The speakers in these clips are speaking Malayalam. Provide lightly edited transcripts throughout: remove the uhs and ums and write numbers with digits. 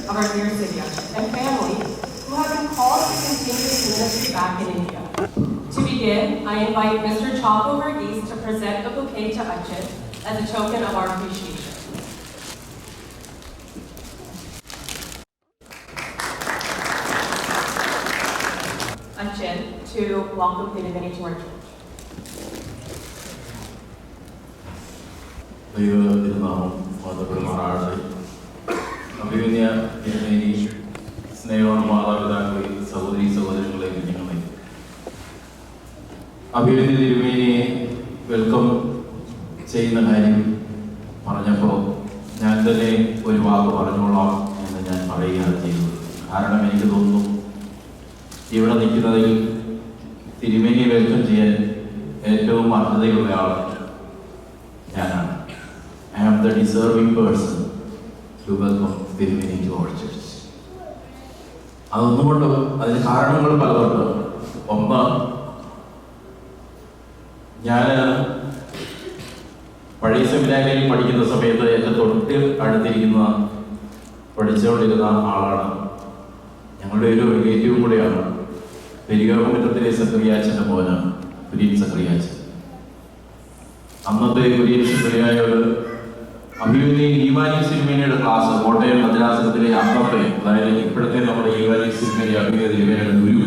of our dear city and family who have been called to continue this ministry back in India. To begin, I invite Mr. Chapo Verghese to present a bouquet to Achin as a token of our appreciation. Achin to welcome Tirumeni to our church. അഭിമന്യ തിരുമേനി, സ്നേഹമുള്ള മാതാപിതാക്കളെ, സഹോദരി സഹോദരങ്ങളെ, കുഞ്ഞുങ്ങളെ, അഭിമന്യ തിരുമേനിയെ വെൽക്കം ചെയ്യുന്ന കാര്യം പറഞ്ഞപ്പോൾ ഞാൻ തന്നെ ഒരു വാക്ക് പറഞ്ഞോളാം എന്ന് ഞാൻ പറയുകയാണ് ചെയ്തത്. കാരണം എനിക്ക് തോന്നുന്നു ഇവിടെ നിൽക്കുന്നതിൽ തിരുമേനിയെ വെൽക്കം ചെയ്യാൻ ഏറ്റവും അർഹതയുള്ള ആൾ ഞാനാണ്. I am the deserving person to welcome Tirumeni to our church. അതൊന്നുകൊണ്ട് അതിന് കാരണങ്ങൾ പലതുണ്ട്. ഒന്ന്, ഞാൻ പഴയ സെമിനാരിയിൽ പഠിക്കുന്ന സമയത്ത് എൻ്റെ തൊട്ട് പഠിച്ചുകൊണ്ടിരുന്ന ആളാണ്. ഞങ്ങളുടെ ഒരു റിലേറ്റീവും കൂടെയാണ്. പെരിയോമറ്റത്തിലെ സക്രിയാച്ചൻ്റെ മോനാണ് കുര്യൻ സക്രിയാച്ചൻ. അന്നത്തെ കുര്യൻ സക്രിയായോട് അഭിമന്യ ഈവാനി സിനിമേനിയുടെ ക്ലാസ് കോട്ടയം മദ്രാസനത്തിലെ അന്നത്തെ, അതായത് ഇപ്പോഴത്തെ നമ്മുടെ ഈവാനി സിനിമേനി അഭിമന്യ തിരുമേനിയുടെ ഗുരു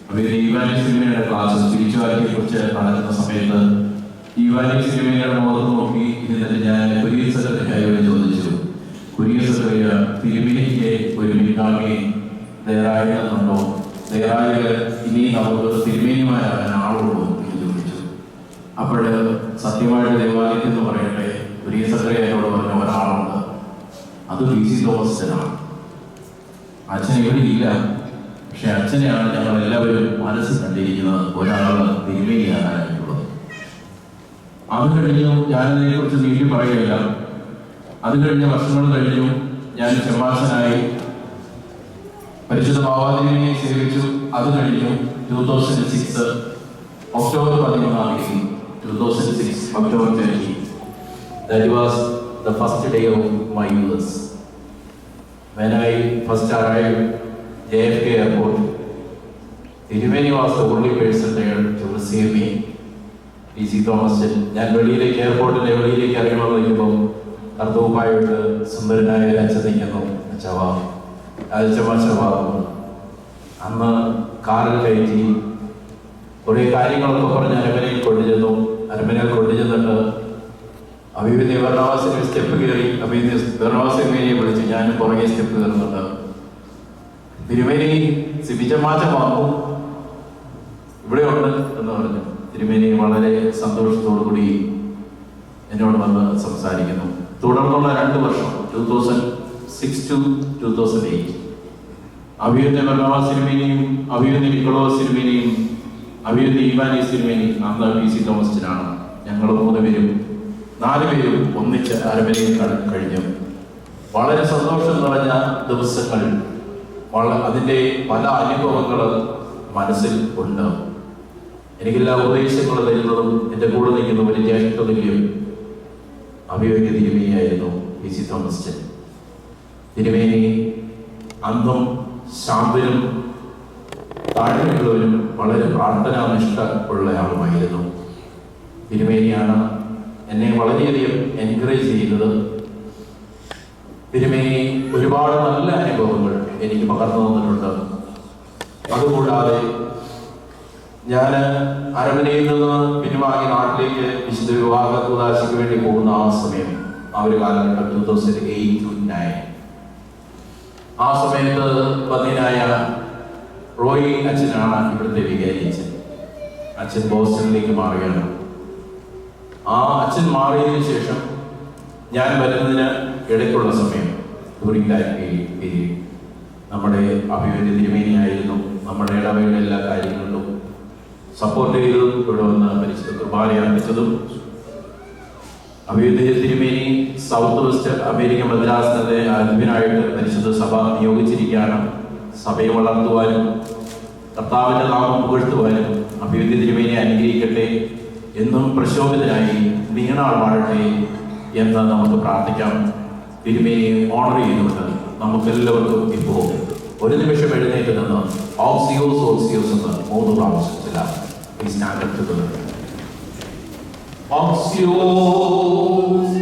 അഭിമന്യ ഈവാനി സിനിമേനിയുടെ ക്ലാസ് സ്പിരിച്വാലിറ്റിയെ കുറിച്ച് നടക്കുന്ന സമയത്ത് ഈവാനി സിനിമേനിയുടെ മുഖത്ത് നോക്കി ഇരുന്നിട്ട് ഞാൻ കുര്യൻ സെക്രട്ടറിയോട് ചോദിച്ചു, കുര്യൻ സെക്രട്ടറി, തിരുമേനിക്ക് ഒരു പിൻഗാമിയെ തയ്യാറായിരുന്നുണ്ടോ? തയ്യാറായാൽ ഇനി നമുക്ക് തിരുമേനിമാരാകാൻ ആളുള്ളൂ എന്ന് ചോദിച്ചു. അപ്പോൾ സത്യമായിട്ട് ദേവാലയത്തിൽ എന്ന് പറയട്ടെ, കുര്യൻ സെക്രട്ടറി എന്നോട് പറഞ്ഞ ഒരാളുണ്ട്, അത് പി സി തോമസിനാണ്. അച്ഛൻ ഇവിടെ ഇല്ല, പക്ഷെ അച്ഛനെയാണ് ഞങ്ങൾ എല്ലാവരും മനസ്സിൽ കണ്ടിരിക്കുന്നത് ഒരാൾ തിരുമേനിയാകാനായിട്ടുള്ളത്. അത് കഴിഞ്ഞു, ഞാനതിനെ കുറിച്ച് നീട്ടി പറയുകയില്ല. അത് കഴിഞ്ഞ വർഷങ്ങൾ കഴിഞ്ഞു, ഞാൻ ചെമ്മാശനായി പരിശുദ്ധ ഭാവാതിരിയെ സേവിച്ചു. അത് കഴിഞ്ഞു 2006 October 13 2006 October 30. That was the first day of my years. When I first arrived JFK airport, Tirumeni was the only person there to receive me. PC Thomas. ഞാൻ വെളിയിലേക്ക് എയർപോർട്ടിലെ വെളിയിലേക്ക് ഇറങ്ങണമെന്ന് വയ്ക്കുമ്പോൾ കർത്തവുമായിട്ട് സുന്ദരനായ അച്ഛൻ നിൽക്കുന്നു. അന്ന് കാറിൽ കയറ്റി കുറേ കാര്യങ്ങളൊക്കെ പറഞ്ഞ് അരമനയിൽ കൊണ്ടുചെന്നു. അരമനയിൽ കൊണ്ടുചെന്നിട്ട് അഭിമന്യ ബർണവാസിനെ സ്റ്റെപ്പ് കയറി അഭിമന്യ ബർണവാസിനെ വിളിച്ച് ഞാൻ പുറകെ സ്റ്റെപ്പ് കയറുന്നുണ്ട്. തിരുമേനി സിബിച്ചമാച്ച വാങ്ങും ഇവിടെ ഉണ്ട് എന്ന് പറഞ്ഞു. തിരുമേനി വളരെ സന്തോഷത്തോടു കൂടി എന്നോട് വന്ന് സംസാരിക്കുന്നു. തുടർന്നുള്ള 2 വർഷം 2006 to 2008 Abhimanya Barnabas സിനിമേനിയും Abhimanya Nicolas സിനിമേനിയും അഭിമന്യ ഈവാനി സിനിമേനി അന്ന് പി സി തോമസിനാണ്. ഞങ്ങൾ 4 പേരും ഒന്നിച്ച് അരമനയിൽ കഴിഞ്ഞു. വളരെ സന്തോഷം നിറഞ്ഞ ദിവസങ്ങൾ, അതിൻ്റെ പല അനുഭവങ്ങൾ മനസ്സിൽ ഉണ്ട്. എനിക്കെല്ലാ ഉപദേശങ്ങൾ തരുന്നതും എൻ്റെ കൂടെ നിൽക്കുന്ന ഒരു ജ്യേഷ്ഠതുല്യം അഭിമന്യ തിരുമേനിയായിരുന്നു പി സി തോമസ്. തിരുമേനി അന്നും ശാന്തനും താഴ്മയുള്ളവരും വളരെ പ്രാർത്ഥനാനിഷ്ഠ ഉള്ള ആളുമായിരുന്നു. തിരുമേനിയാണ് എന്നെ വളരെയധികം എൻകറേജ് ചെയ്യുന്നത്. തിരുമേനി ഒരുപാട് നല്ല അനുഭവങ്ങൾ എനിക്ക് പകർന്നു തന്നിട്ടുണ്ട്. അതുകൂടാതെ ഞാൻ അരമനയിൽ നിന്ന് പിൻവാങ്ങി നാട്ടിലേക്ക് വിശുദ്ധ വിവാഹ കൂദാശയ്ക്ക് വേണ്ടി പോകുന്ന ആ സമയം, ആ ഒരു കാലഘട്ടം 2008 to 2009, ആ സമയത്ത് പതിനായ റോയി അച്ഛനാണ് ഇവിടുത്തെ വികാരി അച്ഛൻ. അച്ഛൻ ബോസ്റ്റണിലേക്ക് മാറുകയാണ്. ആ അച്ഛൻ മാറിയതിനു ശേഷം ഞാൻ വരുന്നതിന് ഇടയ്ക്കുള്ള സമയം നമ്മുടെ അഭിമന്യ തിരുമേനിയായിരുന്നു നമ്മുടെ ഇടവയുടെ എല്ലാ കാര്യങ്ങളിലും സപ്പോർട്ട് ചെയ്തതും ഇവിടെ വന്ന് പരിശുദ്ധ കുർബാന അർപ്പിച്ചതും. അഭിമന്യ തിരുമേനി സൗത്ത് വെസ്റ്റ് അമേരിക്ക മദ്രാസിനെ അധ്യനായിട്ട് പരിശുദ്ധ സഭ നിയോഗിച്ചിരിക്കുകയാണ്. സഭയെ വളർത്തുവാനും കർത്താവിൻ്റെ നാമം പുകഴ്ത്തുവാനും അഭിമന്യ തിരുമേനിയെ അനുഗ്രഹിക്കട്ടെ, എന്നും പ്രശോഭിതനായി നീണാൾ വാഴട്ടെ എന്ന് നമുക്ക് പ്രാർത്ഥിക്കാം. തിരുമേനിയെ ഓണർ ചെയ്യുന്നുണ്ട്. നമുക്കെല്ലാവർക്കും ഇപ്പോൾ ഒരു നിമിഷം എഴുന്നേറ്റ് നിന്ന് ഓക്സിയോസ് ഓക്സിയോസ് എന്ന് 3 പ്രാവശ്യം ചില സ്റ്റാൻഡേർഡ് ഓക്സിയോസ്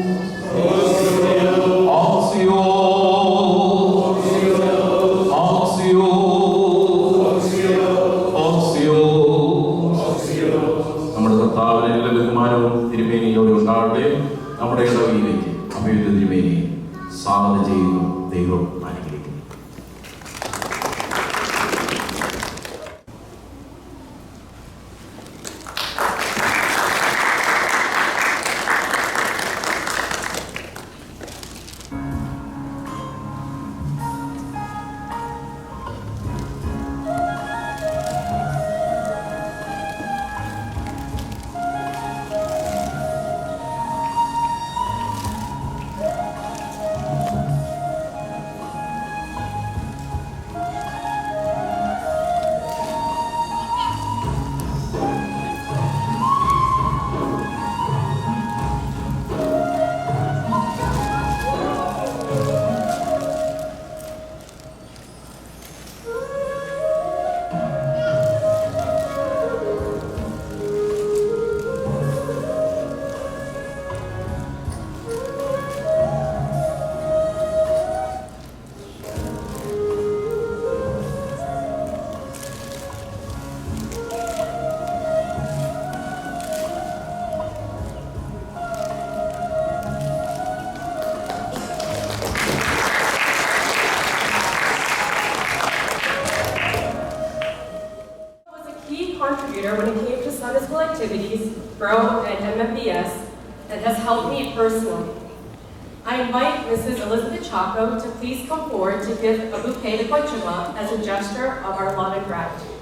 നമ്മുടെ കർത്താവിന് എല്ലാ ബഹുമാനവും തിരുമേനിയോട് ഉണ്ടാകട്ടെ. നമ്മുടെ ഇടവയിലേക്ക് അഭിയുദ്ധ തിരുമേനിയെ സ്വാഗതം ചെയ്യുന്നു. ദൈവം അനുഗ്രഹിക്കുന്നു. Contributor when it came to Sunday school activities, GROW, and MFBS that has helped me personally. I invite Mrs. Elizabeth Chaco to please come forward to give a bouquet to Kochima as a gesture of our love and gratitude.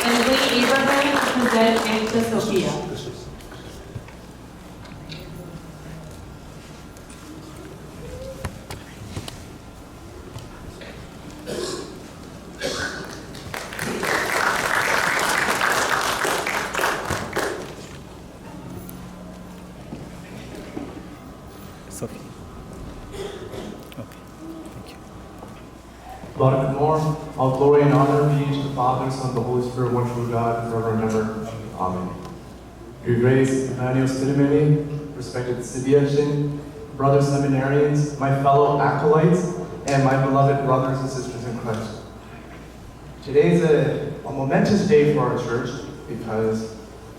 And we Abraham to present gift to Sophia. Sophie. Okay, thank you. God and more, all glory and honor be to the Father, Son, and the Holy Spirit, one true God, forever and ever. Amen. Your Grace, Emmanuel Sidimeni, respected Sidiachin, brother seminarians, my fellow acolytes, and my beloved brothers and sisters in Christ. Today is a momentous day for our church because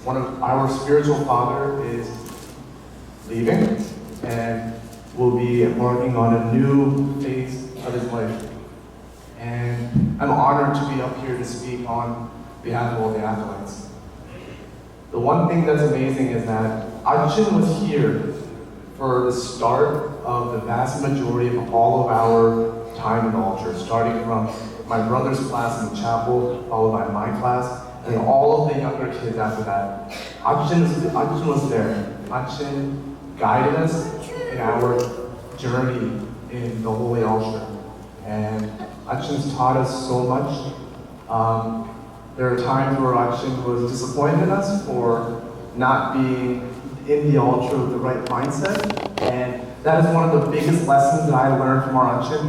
one of our spiritual father is leaving and will be embarking on a new phase of his life. And I'm honored to be up here to speak on behalf of all the acolytes. The one thing that's amazing is that Achin was here for the start of the vast majority of all of our time in the altar, starting from my brother's class in the chapel, followed by my class, and all of the younger kids after that. Achin was there. Achin guided us in our journey in the Holy Altar. And Achin's taught us so much. There are times where Achin was disappointed in us for not being in the altar with the right mindset. And that is one of the biggest lessons that I learned from our Achin.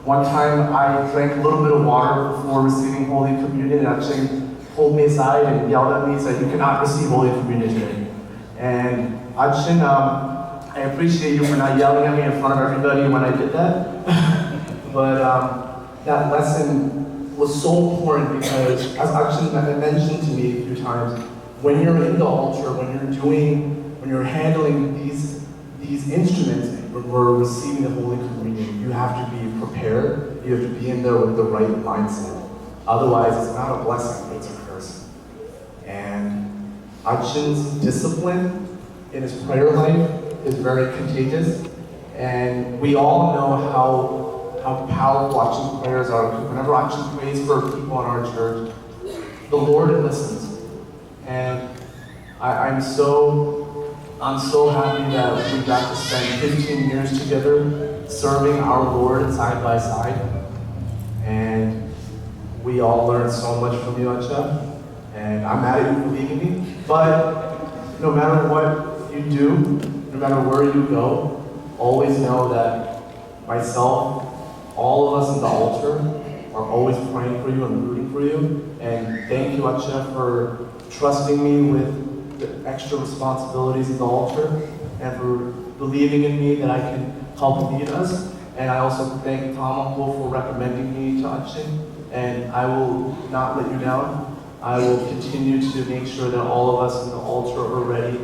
One time I drank a little bit of water before receiving Holy Communion, and Achin pulled me aside and yelled at me and said, "You cannot receive Holy Communion today." And Achin, I appreciate you for not yelling at me in front of everybody when I did that. But that lesson was so important because, as Achin mentioned to me a few times, when you're in the altar, when you're handling these instruments, when we're receiving the Holy Communion, you have to be prepared, you have to be in there with the right mindset. Otherwise, it's not a blessing, it's a curse. And Achin's discipline in his prayer life is very contagious. And we all know how powerful Achin's prayers are. Whenever Achin prays for people in our church, the Lord listens. And I'm so happy that we got to spend 15 years together serving our Lord side by side. And we all learned so much from you, Acha. And I'm mad at you for leaving me. But no matter what you do, no matter where you go, always know that myself, all of us in the altar, are always praying for you and rooting for you. And thank you, Acha, for trusting me with the extra responsibilities of the altar and for believing in me that I can help lead us. And I also thank Tom Uncle for recommending me to Achin. And I will not let you down. I will continue to make sure that all of us in the altar are ready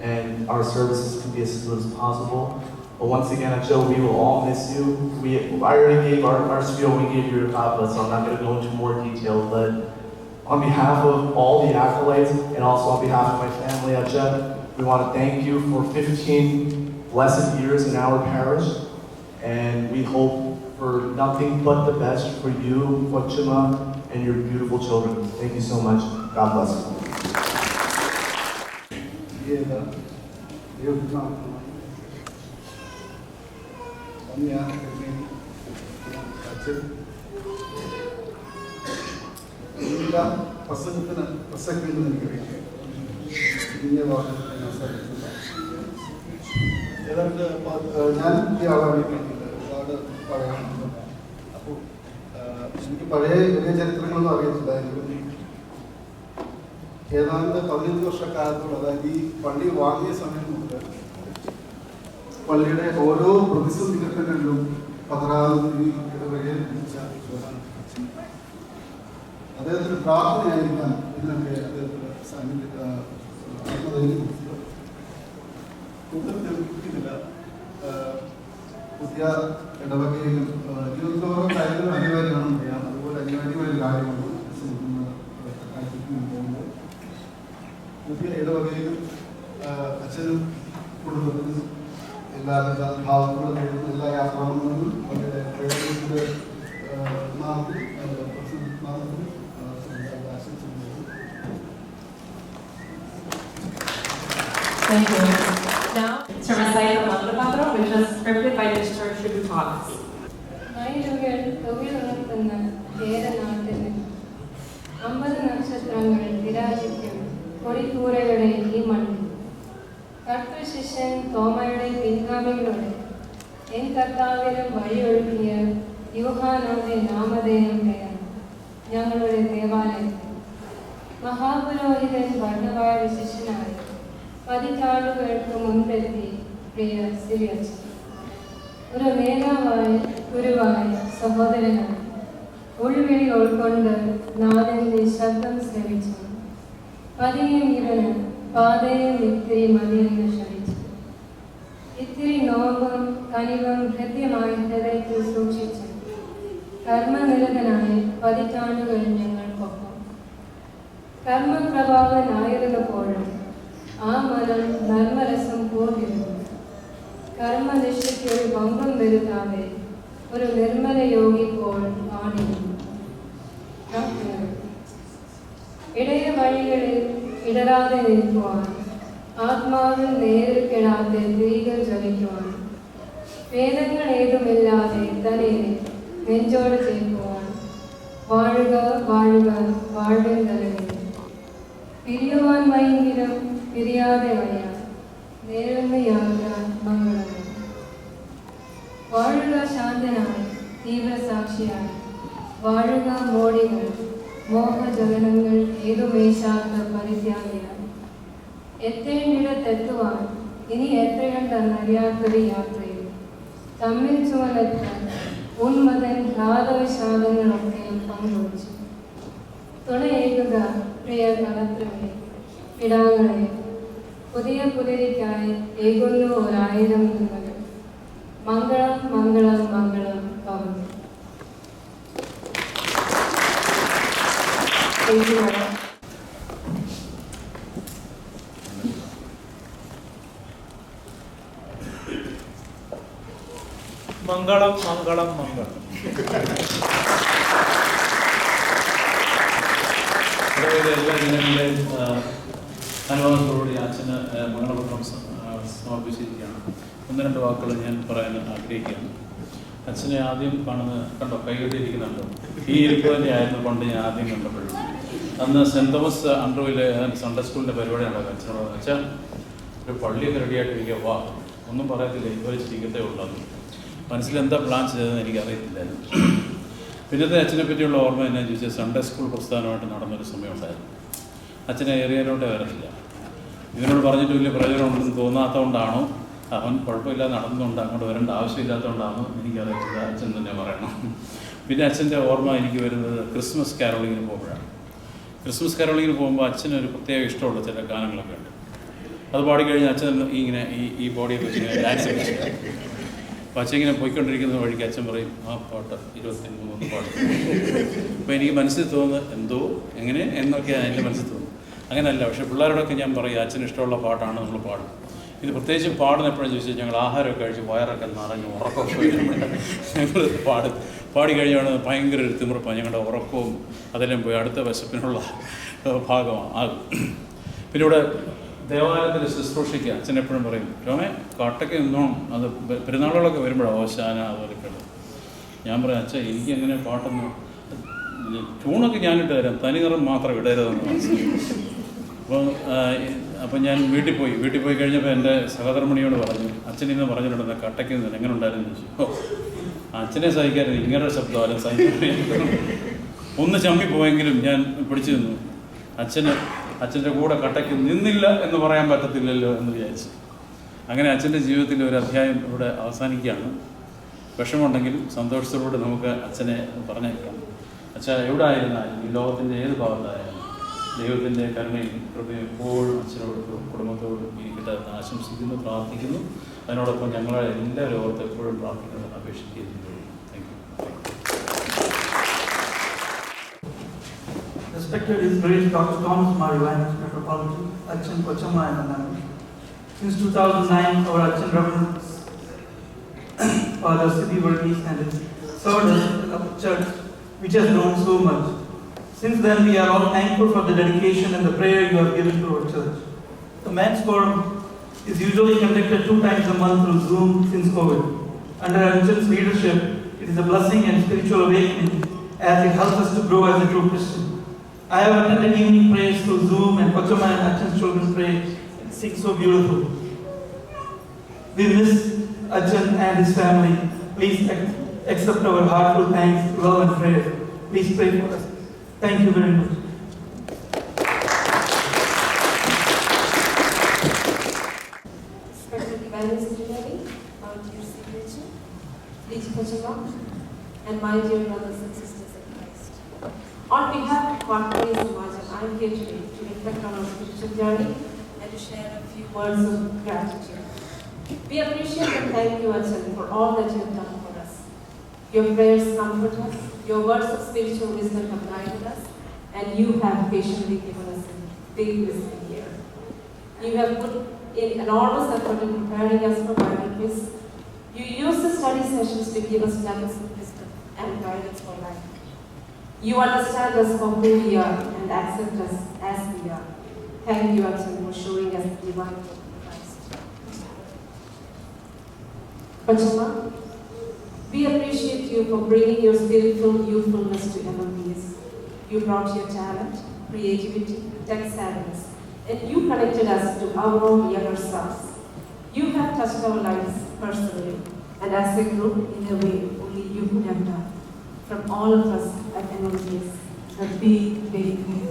and our services can be as smooth as possible. But once again, Acha, we will all miss you. I already gave our spiel, we gave you your kappa, so I'm not going to go into more detail. But on behalf of all the acolytes and also on behalf of my family, Acha, we want to thank you for 15 blessed years in our parish. And we hope for nothing but the best for you, Wachima, and your beautiful children. Thank you so much. God bless you. ഏതാണ്ട് ഞാൻ ഈ ആളാണ് ഒരുപാട് പറയാനുണ്ട്. അപ്പോൾ എനിക്ക് പഴയ വലിയ ചരിത്രങ്ങളൊന്നും അറിയത്തില്ലായിരുന്നു. ഏതാണ്ട് 15 വർഷക്കാലത്തോളം, അതായത് ഈ പള്ളി വാങ്ങിയ സമയം മുതൽ പള്ളിയുടെ ഓരോ പ്രതിസന്ധി ഘട്ടങ്ങളിലും പതറാതെ ഇടവകയിൽ അദ്ദേഹത്തിന് പ്രാർത്ഥനയായിരിക്കാം ഇതിനൊക്കെ അദ്ദേഹത്തിന് സാന്നിധ്യം കൂടുതൽ ലഭിക്കുന്നില്ല. പുതിയ ഇടവകയിലും ഇരുപത്തോളം കാര്യങ്ങൾ അനിവാര്യമാണെന്ന് അറിയാം. അതുപോലെ അനിവാര്യമായ കാര്യമാണ് പുതിയ ഇടവകയിലും അച്ഛനും കുടുംബത്തിനും എല്ലാവിധ ഭാവങ്ങളും നേടുന്ന എല്ലാ യാത്രാങ്ങളും അവരുടെ പ്രേരണയുടെ നാമത്തിൽ Thank you. Now, to recite the Mantra, which is scripted by Mr. Shibu Thomas. മയിലുകൾ തൊഴിലുണർത്തുന്ന വേദനാട്ടിന് 50 നക്ഷത്രങ്ങൾ വിരാജിക്കും കൊടിക്കൂരയുടെ ഈ മണ്ണിൽ. കർത്തൃശിഷ്യൻ തോമയുടെ പിൻഗാമികളുടെ എൻ കർത്താവിനും വഴിയൊഴുക്കിയ യൂഹാനോന്റെ നാമധേയം പേരാണ് ഞങ്ങളുടെ ദേവാലയത്തിൽ. മഹാപുരോഹിതൻ ഭരണവാഴ ശിഷ്യനായി 10 ആണ്ടുകൾക്ക് മുൻപെത്തി പ്രിയ സിരിയച്ചൻ. ഒരു നേതാവായി, ഗുരുവായി, സഹോദരനായി ഉൾവിളി ഉൾക്കൊണ്ട് നാഥന്റെ ശബ്ദം ശ്രമിച്ചു. പതിയും ഇവന് പാതയും ഇത്തിരി മതിയെന്ന് ശ്രമിച്ചു. ഇത്തിരി നോമ്പും കനിവും ഹൃദ്യമായി ഹൃദയത്തിൽ സൂക്ഷിച്ചു. കർമ്മനിരതനായി 10 ആണ്ടുകൾ ഞങ്ങൾക്കൊപ്പം. കർമ്മപ്രഭാവനായിരുന്നപ്പോഴും ആ മനം നർമ്മരസം പൂർത്തിരുന്നു. കർമ്മനിഷ്ഠയ്ക്ക് ഒരു ഭംഗം വരുത്താതെ ഒരു നിർമ്മല യോഗി പോൾ ആണിരുന്നു. ഇടയ വഴികളിൽ ഇടരാതെ നിൽക്കുവാൻ, ആത്മാവിൽ നേരിൽ കെടാതെ തിരികൾ ജ്വലിക്കുവാൻ, വേദങ്ങൾ ഏതുമില്ലാതെ തന്നെ നെഞ്ചോട് ചേർക്കുവാൻ, വാഴുക വാഴുക വാഴ്വിൻ തലയിൽ പിരിയുവാൻ വൈകിലും പിരിയാതെ വയ്യാൻ നേരുന്ന യാത്ര മംഗളങ്ങൾ. വാഴുക ശാന്തനായി തീവ്രസാക്ഷിയായി, വാഴുക മോടികൾ മോഹജഗനങ്ങൾ ഏതുമേശാത്ത പരിത്യാഗിയായി. എത്തേണ്ടിടത്തെത്തുവാൻ ഇനി എത്രയുണ്ടെന്നറിയാത്തൊരു യാത്രയിൽ തമ്മിൽ ചുമലെത്താൻ ഉന്മതൻ ഘാതവിഷാദങ്ങളൊക്കെ പങ്കുവച്ചു. തുണയേകുക പ്രിയ കളത്രമേ, ഇടാങ്ങളെ, പുതിയ പുലരിക്കായി ഏകുന്നു 1000 മംഗളം മംഗളം മംഗളം പവൻ. Thank you, Madam. മംഗളം മംഗളം മംഗളം. എല്ലാ ജനങ്ങളുടെയും അനുഭവത്തോടുകൂടി അച്ഛന് മംഗളപത്രം സമർപ്പിച്ചിരിക്കുകയാണ്. ഒന്ന് രണ്ട് വാക്കുകൾ ഞാൻ പറയാൻ ആഗ്രഹിക്കുകയാണ്. അച്ഛനെ ആദ്യം കണ്ടോ കൈകെട്ടിയിരിക്കുന്നുണ്ടോ? ഈ ഇരിപ്പ് തന്നെയായിരുന്നു പണ്ട് ഞാൻ ആദ്യം കണ്ടപ്പോഴും. അന്ന് സെൻറ് തോമസ് അണ്ടർവിലെ സൺഡേ സ്കൂളിൻ്റെ പരിപാടി ഉണ്ടാകും. അച്ഛനോട് അച്ഛൻ ഒരു പള്ളിയൊക്കെ റെഡിയായിട്ടിരിക്കുക, വാ, ഒന്നും പറയത്തില്ല, ഇതുവരെ ചിരിക്കത്തേ ഉള്ളത്. മനസ്സിലെന്താ പ്ലാൻ ചെയ്തതെന്ന് എനിക്കറിയത്തില്ലായിരുന്നു. പിന്നത്തെ അച്ഛനെ പറ്റിയുള്ള ഓർമ്മ എന്നാന്ന് ചോദിച്ചാൽ സൺഡേ സ്കൂൾ പ്രസ്ഥാനമായിട്ട് നടന്നൊരു സമയമുണ്ടായിരുന്നു. അച്ഛനെ ഏറിയതിലോട്ടേ വരത്തില്ല. ഇതിനോട് പറഞ്ഞിട്ട് വലിയ പ്രയോജനമുണ്ടെന്ന് തോന്നാത്തതുകൊണ്ടാണോ, അവൻ കുഴപ്പമില്ലാതെ നടന്നുകൊണ്ട് അങ്ങോട്ട് വരേണ്ട ആവശ്യമില്ലാത്തതുകൊണ്ടാണോ എനിക്കറിയത്തില്ല. അച്ഛൻ തന്നെ പറയണം. പിന്നെ അച്ഛൻ്റെ ഓർമ്മ എനിക്ക് വരുന്നത് ക്രിസ്മസ് കാരോളിങ്ങിന് പോകുമ്പോഴാണ്. ക്രിസ്മസ് കാരോളിങ്ങിന് പോകുമ്പോൾ അച്ഛനൊരു പ്രത്യേക ഇഷ്ടമുള്ള ചില ഗാനങ്ങളൊക്കെ ഉണ്ട്. അത് പാടിക്കഴിഞ്ഞാൽ അച്ഛൻ ഇങ്ങനെ ഈ ബോഡിയൊക്കെ വെച്ച് ഇങ്ങനെ ഡാൻസ് കളിക്കുക. അപ്പോൾ അച്ഛൻ ഇങ്ങനെ പോയിക്കൊണ്ടിരിക്കുന്ന വഴിക്ക് അച്ഛൻ പറയും, ആ പാട്ട് 23 പാട്ട്. അപ്പോൾ എനിക്ക് മനസ്സിൽ തോന്നുന്നത് എന്തോ എങ്ങനെ എന്നൊക്കെയാണ് എൻ്റെ മനസ്സിൽ തോന്നുന്നത്. അങ്ങനെയല്ല, പക്ഷേ പിള്ളേരോടൊക്കെ ഞാൻ പറയും അച്ഛന് ഇഷ്ടമുള്ള പാട്ടാണ് നമ്മൾ പാടും. ഇത് പ്രത്യേകിച്ച് പാടുന്ന എപ്പോഴും ചോദിച്ചാൽ ഞങ്ങൾ ആഹാരമൊക്കെ കഴിച്ച് വയറൊക്കെ നിറഞ്ഞ് ഉറക്കമൊക്കെ വരുമ്പോൾ ഞങ്ങൾ പാടി കഴിഞ്ഞാണ് ഭയങ്കര ഒരു തിമിർപ്പാണ്. ഞങ്ങളുടെ ഉറക്കവും അതെല്ലാം പോയി അടുത്ത വിശപ്പിനുള്ള ഭാഗമാകും. പിന്നെ ഇവിടെ ദേവാലയത്തിൽ ശുശ്രൂഷിക്കുക അച്ഛൻ എപ്പോഴും പറയും, രോമേ കാട്ടൊക്കെ നിന്നോണം, അത് പെരുന്നാളുകളൊക്കെ വരുമ്പോഴാണ് ഓശാന അതുപോലൊക്കെ ഉള്ളത്. ഞാൻ പറയും അച്ഛൻ എനിക്ക് എങ്ങനെ പാട്ടൊന്നും ട്യൂണൊക്കെ ഞാനിട്ട് തരാം, തനി നിറം മാത്രം ഇടരുതെന്ന് മനസ്സിലാക്കി. അപ്പം ഞാൻ വീട്ടിൽ പോയി കഴിഞ്ഞപ്പോൾ എൻ്റെ സഹധർമ്മിണിയോട് പറഞ്ഞു, അച്ഛൻ ഇന്ന് പറഞ്ഞിട്ടുണ്ടെന്ന് കട്ടയ്ക്ക് നിന്ന് എങ്ങനെ ഉണ്ടായിരുന്നു ചോദിച്ചു. അച്ഛനെ സഹിക്കാറില്ല, ഇങ്ങനെ ശബ്ദം സഹിക്കാൻ ഒന്ന് ചമ്മിപ്പോയെങ്കിലും ഞാൻ പിടിച്ചു നിന്നു. അച്ഛൻ്റെ കൂടെ കട്ടയ്ക്ക് നിന്നില്ല എന്ന് പറയാൻ പറ്റത്തില്ലല്ലോ എന്ന് വിചാരിച്ചു. അങ്ങനെ അച്ഛൻ്റെ ജീവിതത്തിൻ്റെ ഒരു അധ്യായം ഇവിടെ അവസാനിക്കുകയാണ്. വിഷമമുണ്ടെങ്കിലും സന്തോഷത്തോടെ നമുക്ക് അച്ഛനെ പറഞ്ഞേക്കാം. അച്ഛൻ എവിടെ ആയിരുന്നാലും ഈ ലോകത്തിൻ്റെ ഏത് ഭാഗത്തായാലും ദൈവത്തിൻ്റെ കരുണയും കൃപയും എപ്പോഴും അച്ഛനോടും കുടുംബത്തോടും ഇരിക്കട്ടെ എന്ന് ആശംസിക്കുന്നു, പ്രാർത്ഥിക്കുന്നു. അതിനോടൊപ്പം ഞങ്ങളെ എല്ലാവരും ഓർത്ത് എപ്പോഴും പ്രാർത്ഥിക്കുന്നത് അപേക്ഷിക്കുന്നു. Thank you. Respected His Grace Dr. Thomas Marivan, Metropolitan Achan Kochama and Anand. Since 2009, our Achan Reverend Father Siddhi Varghese and his served us a church which has grown so much. Since then, we are all thankful for the dedication and the prayer you have given to our church. The men's forum is usually conducted 2 times a month through Zoom since COVID. Under Achan's leadership, it is a blessing and spiritual awakening as it helps us to grow as a true Christian. I have attended evening prayers through Zoom and Kochama and Achan's children pray and sing so beautiful. We miss Achan and his family. Please accept our heartfelt thanks, love and prayer. Please pray for us. Thank you very much. Special Evangelist Trinity, our dear signature, Liji Kochama, and my dear brothers and sisters in Christ. On behalf of Marketplace Samajan, I am here today to reflect on our spiritual journey and to share a few words of gratitude. We appreciate and thank you, Achan, for all that you have done for us. Your prayers comfort us, your words of spiritual wisdom have guided us, and you have patiently given us a big listening ear. You have put in enormous effort in preparing us for Bible quiz. You use the study sessions to give us nuggets of wisdom and guidance for life. You understand us for who we are and accept us as we are. Thank you, Achan, for showing us the divine love of Christ. Kochama, we appreciate you for bringing your spiritual youthfulness to MMPS. You brought your talent, creativity, tech savviness, and you connected us to our own younger selves. You have touched our lives personally, and as a group, in a way only you could have done. From all of us at MMPS, a big thank you.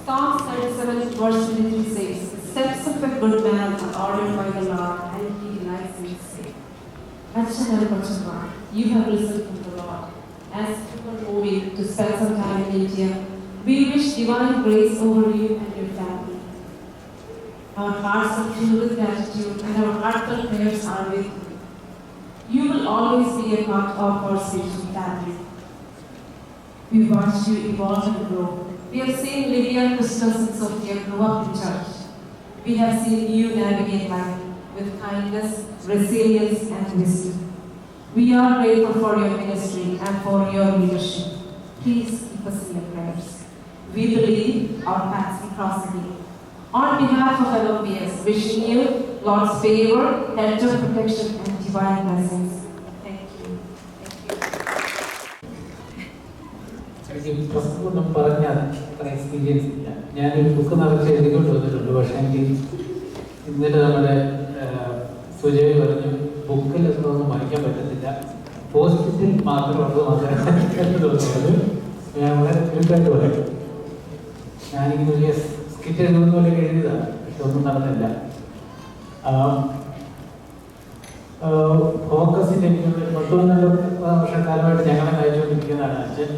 Psalm 37 verse 23 says, "The steps of a good man are ordered by the Lord, and he delights in his way." Achan and Kochama, you have listened from the Lord. As you are moving to spend some time in India, we wish divine grace over you and your family. Our hearts are filled with gratitude and our heartfelt prayers are with you. You will always be a part of our spiritual family. We watched you evolve and grow. We have seen Lydia, Christos, and Sophia grow up in church. We have seen you navigate life with kindness, resilience, and wisdom. We are grateful for your ministry and for your leadership. Please keep us in your prayers. We believe our paths will cross again. On behalf of LOPS, wishing you Lord's favor, hedge of protection, and divine blessings. Thank you. എനിക്ക് പ്രസംഗം പറഞ്ഞാൽ അത്ര എക്സ്പീരിയൻസ് ഇല്ല. ഞാനൊരു ബുക്ക് നിറച്ച് എഴുതിക്കൊണ്ട് വന്നിട്ടുണ്ട്. പക്ഷേ എനിക്ക് ഇന്നലെ നമ്മുടെ സുജയ് പറഞ്ഞു ബുക്കിൽ ഒന്നും വായിക്കാൻ പറ്റത്തില്ല, പോസ്റ്റിൽ മാത്രമുള്ളത് മാത്രമേ ഞാൻ വളരെ ചുരുക്കമായിട്ട് പറയും. ഞാനിങ്ങനെ വലിയ സ്കിറ്റ് എഴുതുന്ന പോലെ എഴുതിയതാണ്, പക്ഷെ ഒന്നും നടന്നില്ല. ഫോക്കസിൻ്റെ എനിക്ക് 10-12 വർഷക്കാലമായിട്ട് ഞങ്ങളെ നയിച്ചുകൊണ്ടിരിക്കുന്നതാണ് അച്ഛൻ.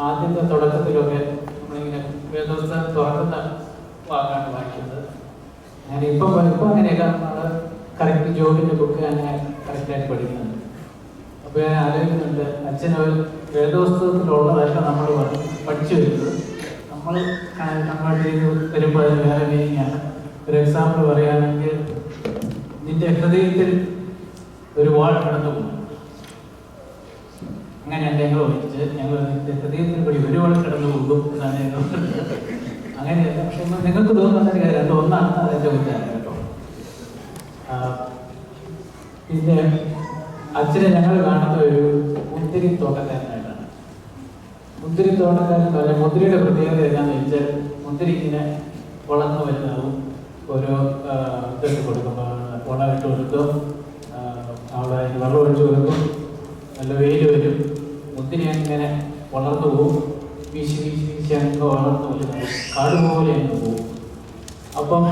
ആദ്യത്തെ തുടക്കത്തിലൊക്കെ നമ്മളിങ്ങനെ വേദോസ്തം തുറക്കുന്ന വാക്കാണ് വായിക്കുന്നത്. ഞാനിപ്പോൾ അങ്ങനെയല്ല, നമ്മൾ കറക്റ്റ് ജോബിൻ്റെ ബുക്ക് അങ്ങനെ കറക്റ്റായിട്ട് പഠിക്കുന്നുണ്ട്. അപ്പോൾ ഞാൻ ആലോചിക്കുന്നുണ്ട്, അച്ഛന് വേദോസ്തവത്തിലുള്ളതല്ല നമ്മൾ പഠിച്ചു വരുന്നത്, നമ്മൾ വരുമ്പോൾ അതിന് വേറെ മീനിങ്ങാണ്. ഒരു എക്സാമ്പിൾ പറയുകയാണെങ്കിൽ, നിന്റെ ഹൃദയത്തിൽ ഒരു വാൾ കടന്നു പോകും. അങ്ങനെയല്ല ഞങ്ങൾ പഠിച്ച്, ഞങ്ങൾ ഹൃദയത്തിൽ കൂടി ഒരു വാൾ കടന്നു പോകും എന്നാണ് ഞങ്ങൾ അങ്ങനെയല്ല. പക്ഷെ നിങ്ങൾക്ക് തോന്നുന്നൊരു കാര്യം അത് ഒന്നാണ്, അതിൻ്റെ കുറ്റാണ് കേട്ടോ. പിന്നെ അച്ഛനെ ഞങ്ങൾ കാണുന്ന ഒരു മുന്തിരി തോട്ടക്കാരനായിട്ടാണ്. മുന്തിരി തോട്ടക്കാരൻ എന്ന് പറഞ്ഞാൽ മുന്തിരിയുടെ പ്രത്യേകത എന്താണെന്ന് വെച്ചാൽ, മുന്തിരി ഇങ്ങനെ വളർന്നു വരുന്നതും ഓരോ ഇതൊക്കെ കൊടുക്കുമ്പോൾ വളമിട്ട് കൊടുക്കും, അവിടെ വെള്ളം ഒഴിച്ച് കൊടുക്കും, നല്ല വെയിൽ വരും, മുന്തിരി ഇങ്ങനെ വളർന്നു പോകും, വീശി വീശി വീശി അങ്ങ് വളർന്നു വരുന്നത് കാട് പോലെ അങ്ങ് പോകും. അപ്പം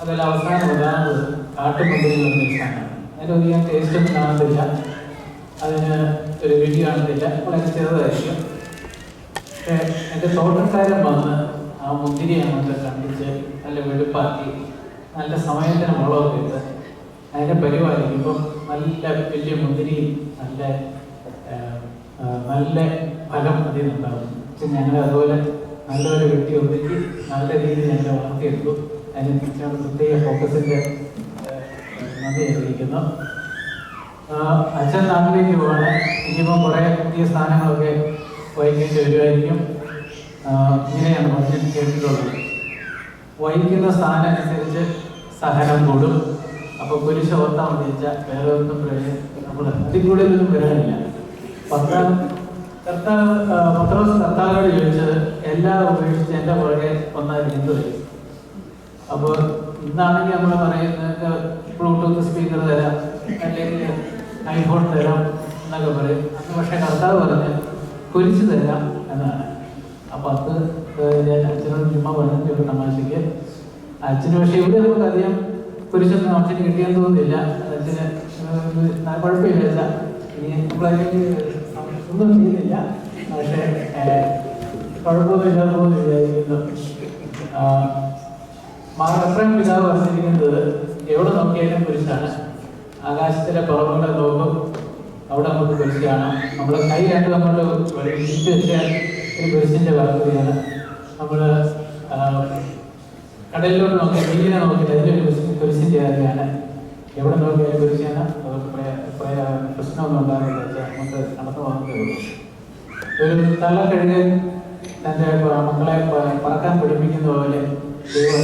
അതിൽ അവസാനം ഉണ്ടാകുന്നത് കാട്ടുമുന്തിരി എന്ന് വെച്ചാണ്. അതിലധികം ടേസ്റ്റൊന്നും കാണത്തില്ല, അതിന് ഒരു രുചി കാണത്തില്ല, വളരെ ചെറുതായിരിക്കും. പക്ഷേ എൻ്റെ തോട്ടക്കാരൻ വന്ന് ആ മുന്തിരി അങ്ങോട്ട് കണ്ടിച്ച് നല്ല വെളുപ്പാക്കി നല്ല സമയത്തിന് വളമൊക്കെ ഇട്ട് അതിനെ പരിപാലിക്കുമ്പോൾ നല്ല വലിയ മുന്തിരിയും നല്ല നല്ല ഫലം അതിൽ നിന്നുണ്ടാകും. ഞങ്ങൾ അതുപോലെ നല്ലൊരു വെട്ടി ഒതുക്കി നല്ല രീതിയിൽ ഞങ്ങളെ വളർത്തിയെടുത്തു. അതിന് പ്രത്യേക ഫോക്കസിൻ്റെ നന്ദി അറിയിക്കുന്നു. അച്ഛൻ നാട്ടിലേക്ക് പോവാണ്. ഇനിയിപ്പോൾ കുറേ പുതിയ സ്ഥാനങ്ങളൊക്കെ വഹിക്കേണ്ടി വരുമായിരിക്കും. ഇങ്ങനെയാണ് മനുഷ്യൻ കേട്ടിട്ടുള്ളത്, വഹിക്കുന്ന സ്ഥാനം അനുസരിച്ച് സഹനം കൂടും. അപ്പോൾ കുരിശ് ഓർത്താൻ ഉദ്ദേശിച്ചാൽ വേറെ ഒന്നും നമ്മൾ അതിൽ കൂടുതലൊന്നും വരാനില്ല. കർത്താവിനോട് ചോദിച്ചത് എല്ലാം ഉപേക്ഷിച്ച് എൻ്റെ പുറകെ ഒന്നായിട്ട് എന്ത് വരും. അപ്പോൾ ഇന്നാണെങ്കിൽ നമ്മൾ പറയുന്നത് ബ്ലൂടൂത്ത് സ്പീക്കർ തരാം, അല്ലെങ്കിൽ ഐഫോൺ തരാം എന്നൊക്കെ പറയും. അന്ന് പക്ഷേ കർത്താവ് പറഞ്ഞ് കുരിശ് തരാം എന്നാണ്. അപ്പോൾ അത് ഞാൻ അച്ഛനോട് ചുമ്മാ പറഞ്ഞ ഒരു തമാശയ്ക്ക്. അച്ഛന് പക്ഷേ ഇവിടെ നമുക്ക് അധികം കുരിശൊന്നും അച്ഛന് കിട്ടിയെന്ന് തോന്നുന്നില്ല. അച്ഛന് കുഴപ്പമില്ല, ഇനി നമ്മളതിലേക്ക് ഒന്നും ചെയ്യുന്നില്ല. പക്ഷേ കുഴപ്പമൊന്നുമില്ലാതെ പോകുന്നു വിചാരിക്കുന്നു. എഫ്രൈം പിതാവ് പറഞ്ഞിരിക്കുന്നത് എവിടെ നോക്കിയാലും കുരിശാണ്. ആകാശത്തിലെ പുറമെ നോക്കും, അവിടെ നമുക്ക് കുരിശ് കാണാം. നമ്മളെ കൈ രണ്ടും അങ്ങോട്ട് തിരിച്ചു വെച്ചാൽ ഒരു കുരിശിൻ്റെ വാർത്തയാണ്. നമ്മൾ കടലിലോട്ട് നോക്കിയാൽ മീനിനെ നോക്കിയിട്ട് അതിൻ്റെ കുരിശിൻ്റെ കാര്യമാണ്. എവിടെ നോക്കിയാലും കുരിശാണ്. അവർക്ക് പ്രശ്നമൊന്നും ഉണ്ടാകുന്നില്ല, നമുക്ക് നടന്നു പോകുന്നതേ ഉള്ളൂ. ഒരു തള്ളക്കഴുകൻ തൻ്റെ മക്കളെ പറക്കാൻ പഠിപ്പിക്കുന്ന പോലെ ദൈവം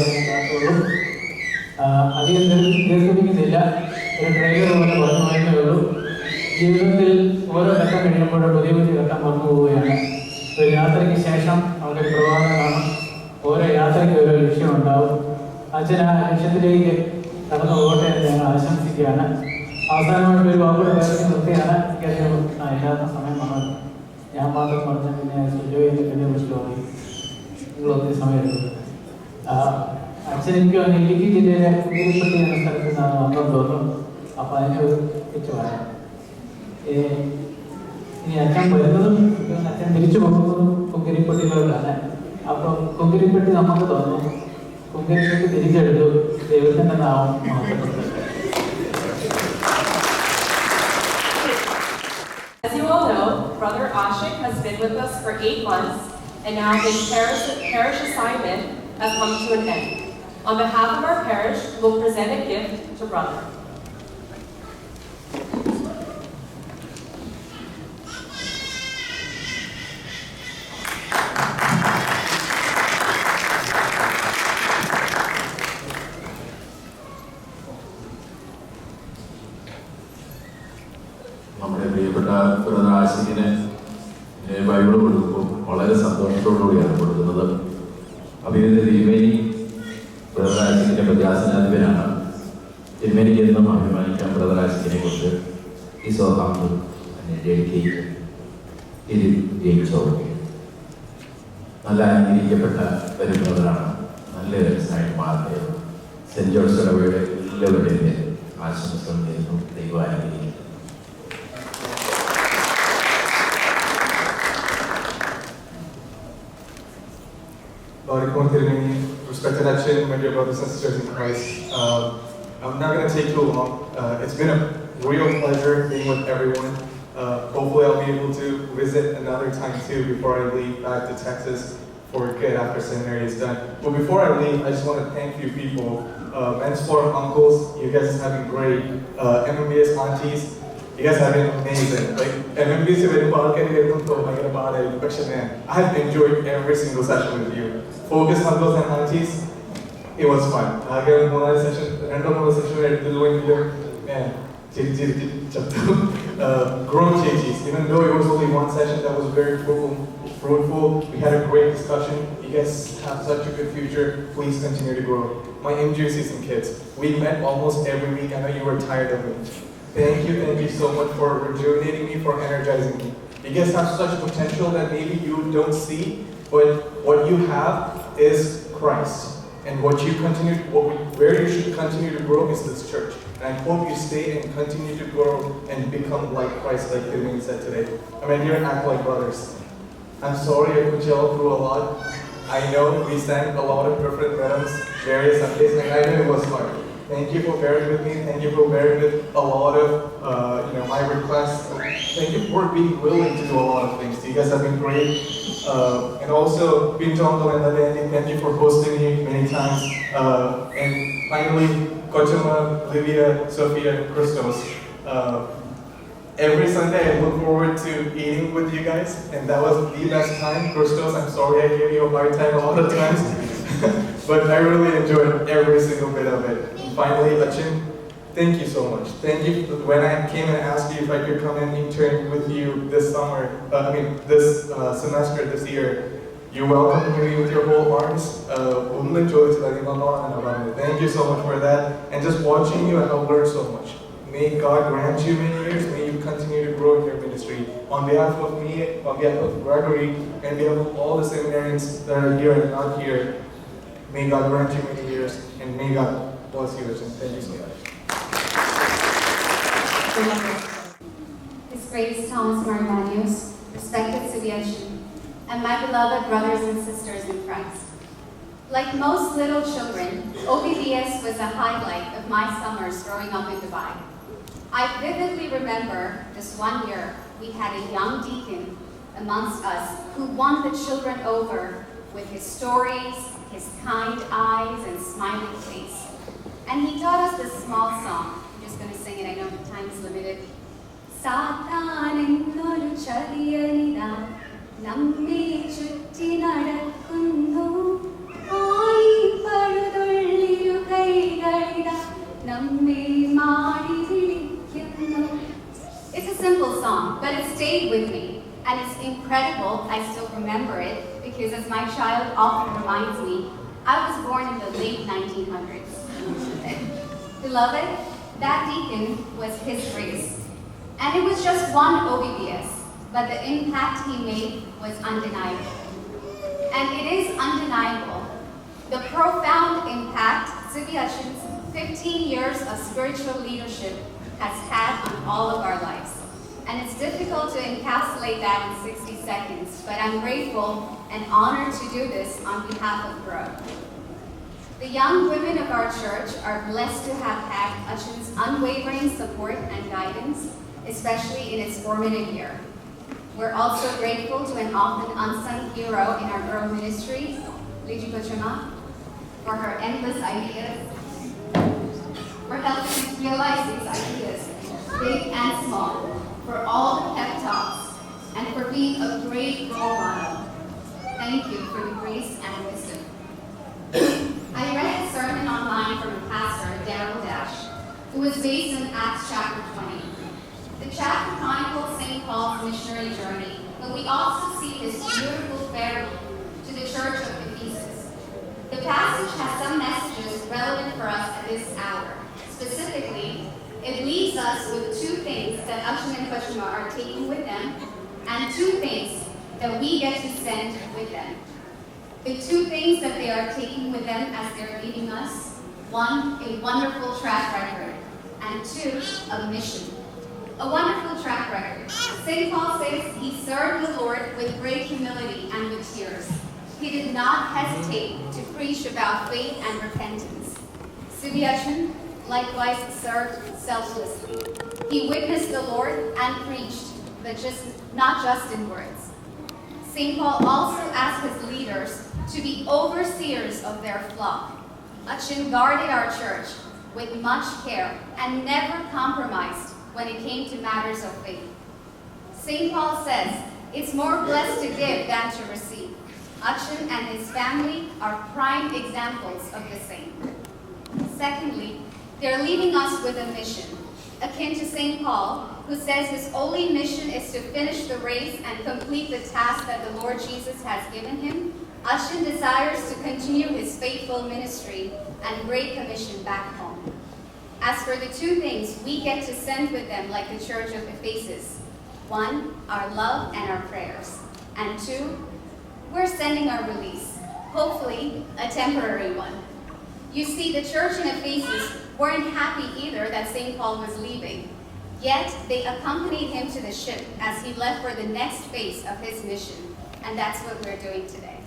അധികം ദീർഘിപ്പിക്കുന്നില്ല. ഒരു ട്രെയിലർ പോലെ പറഞ്ഞു പോയതേ ഉള്ളൂ. ജീവിതത്തിൽ ഓരോ ഘട്ടം കഴിയുമ്പോഴും പുതിയ പുതിയ ഘട്ടം വന്നു പോവുകയാണ്. ഒരു യാത്രയ്ക്ക് ശേഷം അവിടെ പ്രഭാതം കാണും. ഓരോ യാത്രയ്ക്ക് ഓരോ ലക്ഷ്യമുണ്ടാവും. അച്ഛൻ ആ ലക്ഷ്യത്തിലേക്ക് കടന്നു പോകട്ടെ എന്ന് ഞങ്ങൾ ആശംസിക്കുകയാണ്. അവസാനമായിട്ട് ഒരു വാക്കുകൂടെ കാര്യത്തിൽ നിർത്തിയാണ്. ഇല്ലാത്ത സമയം വന്നത് ഞാൻ മാത്രം പറഞ്ഞ പിന്നെ സുജോയിൻ്റെ പിന്നെ വിളിച്ചു പോയി. നിങ്ങൾ ഒത്തിരി സമയം എടുക്കുന്നത്. അച്ഛൻ എനിക്ക് വന്ന് ഇടുക്കി ജില്ലയിലെ കുതിരിപ്പട്ടി എന്ന സ്ഥലത്ത് നിന്നാണ് വന്നെന്ന് തോന്നുന്നു. അപ്പോൾ അതിനെ ഒരു വെച്ച് പറയാം. ഇനി അച്ഛൻ വരുന്നതും അച്ഛൻ തിരിച്ചു പോകുന്നതും കുങ്കിരിപ്പെട്ടികളിലാണ്. അപ്പം കുങ്കിരിപ്പെട്ടി നമുക്ക് തോന്നും, കുങ്കിരിപ്പെട്ടി തിരിച്ചെടുത്തു, ദൈവത്തിൻ്റെ നാമം മാത്രം. As you all know, Brother Ashik has been with us for 8 months, and now his parish assignment has come to an end. On behalf of our parish, we'll present a gift to Brother. നമ്മുടെ പ്രിയപ്പെട്ട ബ്രദർ ആശിക്കിന് ബൈബിൾ കൊടുക്കുമ്പോൾ വളരെ സന്തോഷത്തോടുകൂടിയാണ് കൊടുക്കുന്നത്. അഭിനന്ദ തിരുമേനി ബ്രദർ ആശിക്കിന്റെ പ്രജാസനാധിപനാണ്. തിരുമേനിക്ക് എന്നും അഭിമാനിക്കാം ബ്രദർ ആശിക്കിനെ കുറിച്ച്. ഈ സ്വഭാവം ജയിച്ചോക്കെ നല്ല അംഗീകരിക്കപ്പെട്ട ഒരു ബ്രദറാണ്. നല്ല രസമായിട്ട് മാറുന്നത്. സെന്റ് ജോർജ് ഇടവയുടെ എല്ലാവരുടെയും ആശംസകൾ നേരുന്നു. ദൈവം അനുഗ്രഹിക്കും. Respected Achin, my dear brothers and sisters in Christ, I'm not going to take too long. It's been a real pleasure being with everyone. Hopefully I'll be able to visit another time too before I leave back to Texas for good after seminary is done. But before I leave, I just want to thank you people. Men's Forum uncles, you guys are having great. MMBS aunties, you guys have been amazing. Like MMBS is very important, but I have enjoyed every single session with you. Focus uncles and aunties, it was fun. Again, one session, random session, grown JGs. Even though it was only one session, that was very fruitful. We had a great discussion. You guys have such a good future. Please continue to grow. My MGCs and kids, we met almost every week. I know you were tired of me. Thank you so much for rejuvenating me, for energizing me. You guys have such potential that maybe you don't see, but what you have is Christ. And where you should continue to grow is this church. And I hope you stay and continue to grow and become like Christ, like Kirmini said today. I mean, you're act like brothers. I'm sorry I put you all through a lot. I know we sang a lot of different rhythms, various Sundays, and I know it was hard. Thank you for bearing with me. Thank you for bearing with a lot of my requests. Thank you for being willing to do a lot of things. You guys have been great. And also, Pinto Uncle and Ladandi, thank you for hosting me many times. And finally, Kochama, Livia, Sophia, Christos. Every Sunday I look forward to eating with you guys, and that was the best time. Christos, I'm sorry I gave you a hard time a lot of times, but I really enjoyed every single bit of it. And finally, Achin, thank you so much. Thank you. When I came and asked you if I could come and intern with you this summer, this semester, this year, you welcomed me with your whole arms. Thank you so much for that. And just watching you, I have learned so much. May God grant you many years. May you continue to grow in your ministry. On behalf of me, on behalf of Gregory, and on behalf of all the seminarians that are here and not here, may God grant you many years, and may God bless you. Thank you so much. His Grace Thomas Marimanios, respected Sibiachin, and my beloved brothers and sisters in Christ. Like most little children, OBBS was a highlight of my summers growing up in Dubai. I vividly remember this one year we had a young deacon amongst us who won the children over with his stories, his kind eyes, and smiling face. And he taught us this small song. I'm just going to sing it, I know the time is limited. Satanennoru chadiyanida namme chutti nadakkunnu aayi padudulliru kaigalida namme maadi vilikkunnu. It's a simple song, but it stayed with me. And it's incredible, I still remember it, because as my child often reminds me, I was born in the late 1900s. Beloved, that deacon was His Grace. And it was just one OBBS, but the impact he made was undeniable. And it is undeniable the profound impact Sibiachin's 15 years of spiritual leadership has had on all of our lives. And it's difficult to encapsulate that in 60 seconds, but I'm grateful and honored to do this on behalf of GROW. The young women of our church are blessed to have had Achin's unwavering support and guidance, especially in its formative year. We're also grateful to an often unsung hero in our girl ministry, Liji Pochama, for her endless ideas, for helping us realize these ideas, big and small, for all the pep talks, and for being a great role model. Thank you for the grace and wisdom. I read a sermon online from a pastor, Daryl Dash, who was based on Acts chapter 20. The chapter chronicles St. Paul's missionary journey, but we also see this beautiful farewell to the church of Ephesus. The passage has some messages relevant for us at this hour. Specifically, it leaves us with two things that Achin and Pochama are taking with them, and two things that we get to send with them. The two things that they are taking with them as they're leaving us: one, a wonderful track record, and two, a mission. A wonderful track record. St. Paul says he served the Lord with great humility and with tears. He did not hesitate to preach about faith and repentance. Sibiachin likewise served selflessly. He witnessed the Lord and preached, but not just in words. St. Paul also asked his leaders to be overseers of their flock. Achin guarded our church with much care and never compromised when it came to matters of faith. St. Paul says, it's more blessed to give than to receive. Achin and his family are prime examples of the same. Secondly, they're leaving us with a mission, akin to St. Paul, who says his only mission is to finish the race and complete the task that the Lord Jesus has given him. Achin desires to continue his faithful ministry and great commission back home. As for the two things we get to send with them like the Church of Ephesus: one, our love and our prayers, and two, we're sending our release, hopefully a temporary one. You see, the church in Ephesus weren't happy either that St. Paul was leaving, yet they accompanied him to the ship as he left for the next phase of his mission, and that's what we're doing today.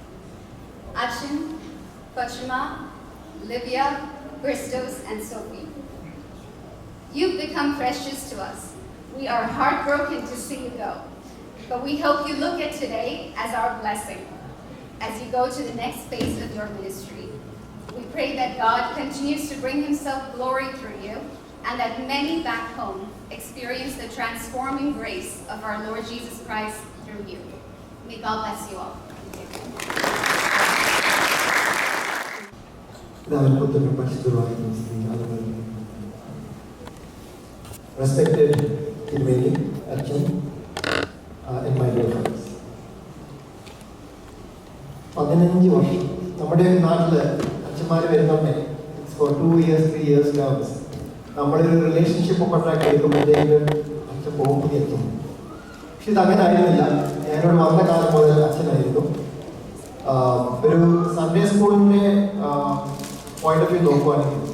Achin, Pochama, Livia, Christos, and Sophie, you've become precious to us. We are heartbroken to see you go, but we hope you look at today as our blessing as you go to the next phase of your ministry. We pray that God continues to bring himself glory through you, and that many back home experience the transforming grace of our Lord Jesus Christ through you. May God bless you all. Respected Kimeli, Achin, and my dear friends. 15 വർഷം നമ്മുടെ നാട്ടിൽ അച്ഛന്മാർ വരുന്നുണ്ട്. It's four 2 years 3 years terms. നമ്മളൊരു റിലേഷൻഷിപ്പ് കോൺട്രാക്ട് എടുക്കുമ്പോഴത്തേക്ക് അച്ഛൻ പോകുമ്പോൾ എത്തും. പക്ഷെ ഇതങ്ങനെ ആയിരുന്നില്ല. ഞാനിവിടെ വന്ന കാലം മുതൽ അച്ഛനായിരുന്നു. ഒരു സൺഡേ സ്കൂളിൻ്റെ പോയിന്റ് ഓഫ് വ്യൂ നോക്കുവാണെങ്കിൽ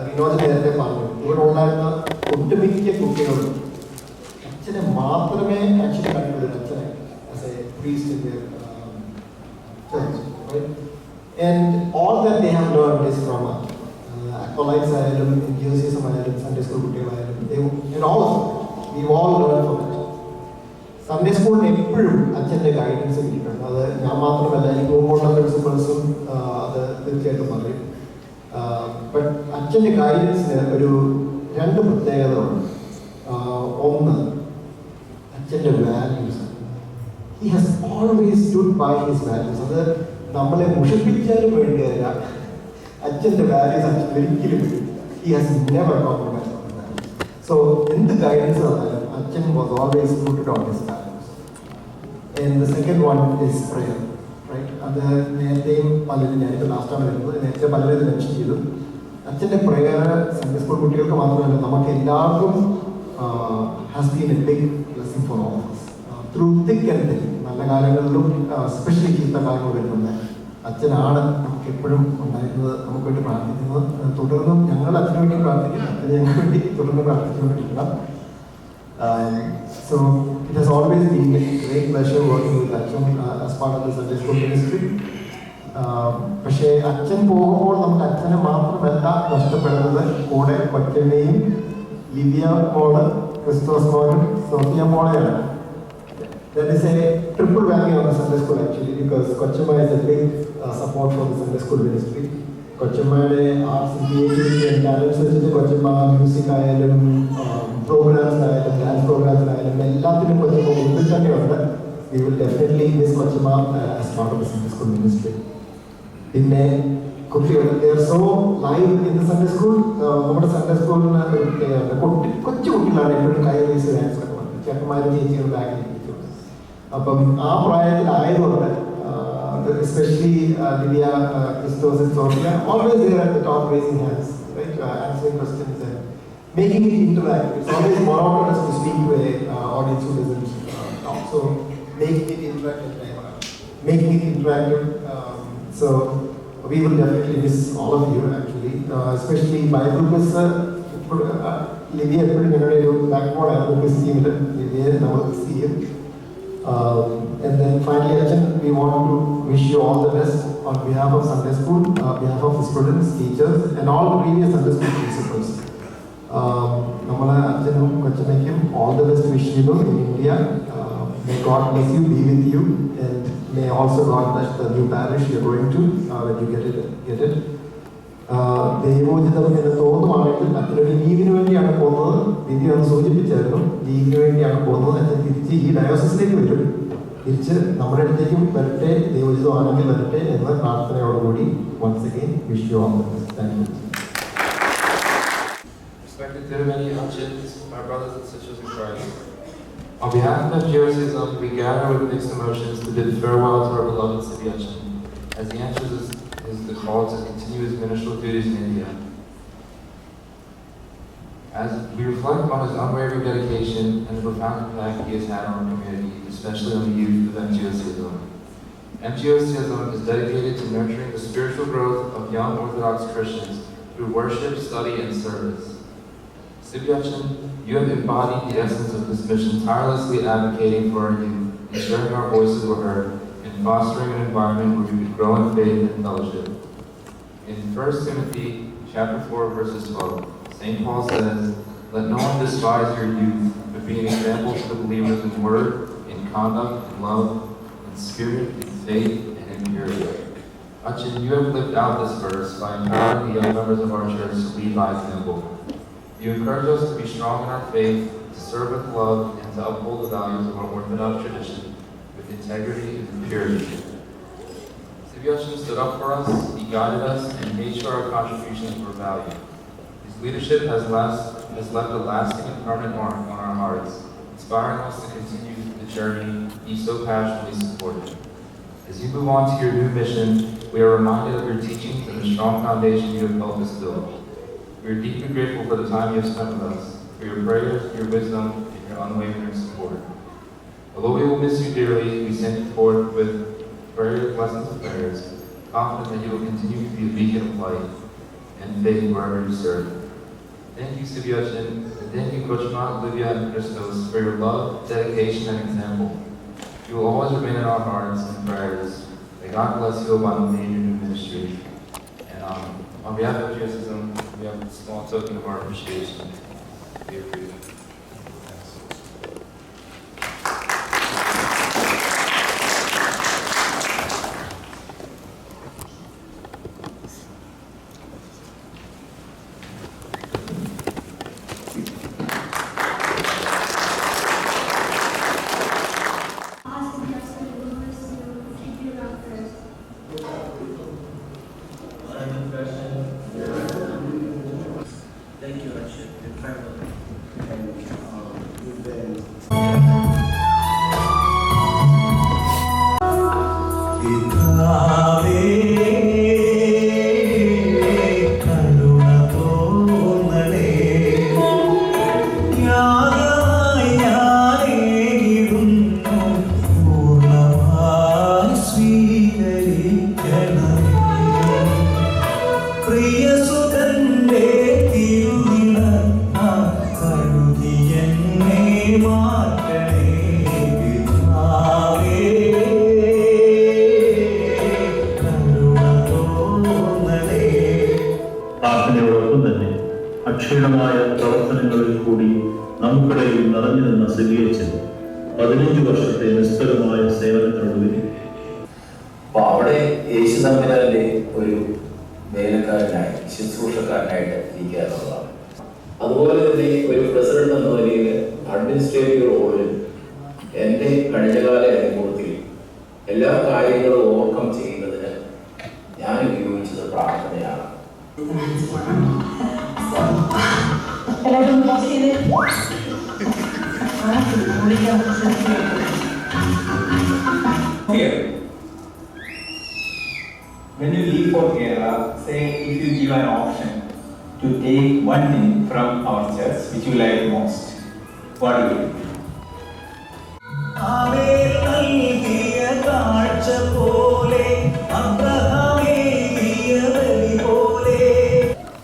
വിനോദ് നേരത്തെ പറഞ്ഞു, ഇവിടെ ഉണ്ടായിരുന്ന ഒട്ടുമിക്ക കുട്ടികളും അച്ഛനെ മാത്രമേ അച്ഛനെ കണ്ടിട്ടുള്ളൂ. അച്ഛനെ as A priest in there church, right? And all that they have learned is from acolytes ആയാലും enthusiasm ആയാലും Sunday school കുട്ടികളായാലും and all of it. We've all learned from it. Sunday school എപ്പോഴും അച്ഛൻ്റെ ഗൈഡൻസ് കിട്ടിയിട്ടുണ്ട്. അത് ഞാൻ മാത്രമല്ല, എനിക്ക് മുമ്പുള്ള പ്രിൻസിപ്പൾസും അത് തീർച്ചയായിട്ടും പറയും. ബട്ട് അച്ഛൻ്റെ ഗൈഡൻസിന് ഒരു 2 പ്രത്യേകതകളുണ്ട്. ഒന്ന്, അച്ഛൻ്റെ values. He has always stood by his values. അത് നമ്മളെ മുഷിപ്പിച്ചാലും വേണ്ടിയല്ല, അച്ഛൻ്റെ വാല്യൂസ് അച്ഛൻ ഒരിക്കലും വിട്ടില്ല. He has never compromised on that. So എന്ത് ഗൈഡൻസ് തന്നാലും അച്ഛൻ was always rooted on his values. And the second one is prayer, right? അത് നേരത്തെയും പലരും, ഞാനിപ്പോൾ ലാസ്റ്റാണ് വരുന്നത്, നേരത്തെ പലരും ഇത് മെൻഷൻ ചെയ്തു. അച്ഛൻ്റെ പ്രയർ സൺഡേ സ്കൂൾ കുട്ടികൾക്ക് മാത്രമല്ല, നമുക്ക് എല്ലാവർക്കും has been a big blessing for all of us. Through thick and thin, നല്ല കാലങ്ങളിലും എസ്പെഷ്യലി ചീത്ത കാലങ്ങൾ വരുന്നുണ്ട്, അച്ഛനാണ് നമുക്ക് എപ്പോഴും ഉണ്ടായിരുന്നത്, നമുക്ക് വേണ്ടി പ്രാർത്ഥിക്കുന്നത്. തുടർന്നും ഞങ്ങൾ അച്ഛന് വേണ്ടി പ്രാർത്ഥിക്കും, അച്ഛന് ഞങ്ങൾക്ക് വേണ്ടി തുടർന്ന് പ്രാർത്ഥിച്ചുകൊണ്ടിരിക്കുക. So it has always been a great pleasure working with Achin as part of the Sunday school ministry. പക്ഷേ അച്ഛൻ പോകുമ്പോൾ നമുക്ക് അച്ഛനെ മാത്രമല്ല നഷ്ടപ്പെടുന്നത്, കൂടെ കൊച്ചനെയും ലിവിയ മോള് Christos Mohan, Sophia Mohan. There is a triple whammy on the Sunday school actually, because Kochama is a big support for the Sunday school ministry. Kochama arts and creativity and talents വെച്ചിട്ട് കൊച്ചമ്മ മ്യൂസിക് ആയാലും പ്രോഗ്രാംസ് ആയാലും ഡാൻസ് പ്രോഗ്രാംസ് ആയാലും എല്ലാത്തിനും കൊച്ചമ്മ മുമ്പിൽ തന്നെയുണ്ട്. We will definitely miss Kochama as part of the Sunday school ministry. പിന്നെ കുട്ടികൾ they are so live in the Sunday school. നമ്മുടെ Sunday school കൊച്ചു കുട്ടികളാണ് എപ്പോഴും കൈ വീശി ഡാൻസ് ഒക്കെ പറയുന്നത്. ചേട്ടന്മാരും ചേച്ചികളും ബാക്കിൽ. അപ്പം ആ പ്രായത്തിലായതുകൊണ്ട് especially Lydia, Christos and Sophia, always there at the top raising hands, right? Answering questions and making it interactive. It's always monotonous to speak to an audience who doesn't talk. So making it interactive. So we will definitely miss all of you actually, especially Bible quiz. Lydia putting in a backboard and quiz team. Lydia, now we'll see you. And then finally, Achan, we want to wish you all the best on behalf of Sunday School, on behalf of the students, teachers, and all previous Sunday School principals. Namala Achanum Kochamaikkum, all the best wish you in India. May God bless you, be with you, and may also God bless the new parish you're going to when you get it. ദൈവോചിതം എന്ന് തോന്നുവാണെങ്കിൽ അച്ഛനൊരു ലീവിന് വേണ്ടിയാണ് പോകുന്നത്. വിധി ഒന്ന് സൂചിപ്പിച്ചായിരുന്നു, ലീവിന് വേണ്ടിയാണ് പോകുന്നത്. അച്ഛൻ തിരിച്ച് ഈ ഡയോസിസിലേക്ക് വരും, തിരിച്ച് നമ്മുടെ അടുത്തേക്കും വരട്ടെ, ദൈവോചിതമാണെങ്കിൽ വരട്ടെ എന്ന പ്രാർത്ഥനയോടുകൂടി once again wish you all the best. Thank you. Respected Tirumani Achins, my brothers and sisters in Christ, on behalf of FGOCism, we gather with mixed emotions to bid farewell to our beloved Sibi Achin as he answers the call to continue his ministerial duties in India. As we reflect on his unwavering dedication and the profound impact he has had on our community, especially on the youth of MGOCism. MGOCism is dedicated to nurturing the spiritual growth of young Orthodox Christians through worship, study, and service. Sibi Achin, you have embodied the essence of this mission, tirelessly advocating for our youth, ensuring our voices were heard, and fostering an environment where we could grow in faith and fellowship. In 1 Timothy chapter 4, verses 12, St. Paul says, "Let no one despise your youth, but be an example to the believers in word, in conduct, in love, in spirit, in faith, and in purity." Achin, you have lived out this verse by empowering the young members of our church to lead by example. You encourage us to be strong in our faith, to serve with love, and to uphold the values of our Orthodox tradition with integrity and purity. Sibi Achin stood up for us, he guided us, and made sure our contributions were valued. His leadership has left a lasting and permanent mark on our hearts, inspiring us to continue the journey he so passionately supported. As you move on to your new mission, we are reminded of your teachings and the strong foundation you have helped us build. We are deeply grateful for the time you have spent with us, for your prayers, your wisdom, and your unwavering support. Although we will miss you dearly, we send you forth with blessings of prayers, confident that you will continue to be a beacon of light and faith wherever you serve. Thank you, Sibi Achin, and thank you, Kochama, Lydia, and Christos, for your love, dedication, and example. You will always remain in our hearts and prayers. May God bless you abundantly in your new ministry. And on behalf of FGOCism, we have a small token of our appreciation. We appreciate it. Thank you, Achin. പ്രാർത്ഥനയോടൊപ്പം തന്നെ അക്ഷീണമായ പ്രവർത്തനങ്ങളിൽ കൂടി നമുക്കിടയിൽ നിറഞ്ഞു നിന്ന സിബിയച്ചൻ 15 വർഷത്തെ നിസ്തുലമായ സേവനത്തിനൊടുവിൽ അപ്പോൾ അവിടെ യേശു തമ്പുരാന്റെ ഒരു വേലക്കാരനായി ശുശ്രൂഷക്കാരനായിട്ട് ഇരിക്കുക എന്നുള്ളതാണ്. അതുപോലെ തന്നെ ഒരു പ്രസിഡന്റ് എന്ന നിലയിൽ അഡ്മിനിസ്ട്രേറ്റീവ് റോളിൽ എൻ്റെ കഴിഞ്ഞകാല അനുഭവത്തിൽ എല്ലാ കാര്യങ്ങളും ഓവർകം ചെയ്യുന്നതിന് ഞാൻ ഉപയോഗിച്ചത് പ്രാർത്ഥനയാണ്. When you leave for Kerala, say if you give an option to take one thing from our church which you like most, what do you do?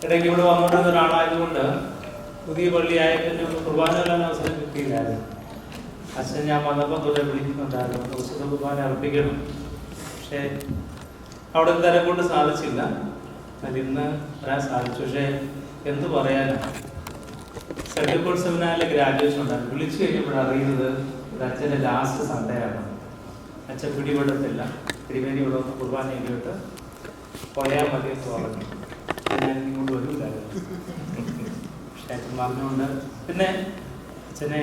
ഇടയ്ക്ക് ഇവിടെ വന്നുകൊണ്ടിരുന്ന ഒരാളായതുകൊണ്ട് പുതിയ പള്ളിയായതിന് കുർബാന എല്ലാം അവസരം കിട്ടിയില്ലായിരുന്നു. അച്ഛൻ ഞാൻ വന്നപ്പോൾ തൊട്ട് വിളിക്കുന്നുണ്ടായിരുന്നു, ദിവസത്തെ കുർബാന അർപ്പിക്കണം. പക്ഷേ അവിടെ തരം കൊണ്ട് സാധിച്ചില്ല. അതിന്ന് വരാൻ സാധിച്ചു. പക്ഷേ എന്ത് പറയാനാണ്, സെൻട്രൽ സെമിനാറിലെ ഗ്രാജുവേഷൻ ഉണ്ടായിരുന്നു. വിളിച്ചു കഴിഞ്ഞപ്പോൾ അറിയുന്നത് ഇത് അച്ഛൻ്റെ ലാസ്റ്റ് സൺഡേ ആണ്. അച്ഛൻ പിടിപെടത്തില്ല, തിരുമേനി ഇവിടെ ഒന്ന് കുർബാന ചെയ്തിട്ട് പോയാൽ മതി എന്ന് പറഞ്ഞു. ഞാൻ ഇങ്ങോട്ട് വരില്ലായിരുന്നു. പക്ഷെ അച്ഛൻ പറഞ്ഞുകൊണ്ട് പിന്നെ അച്ഛനെ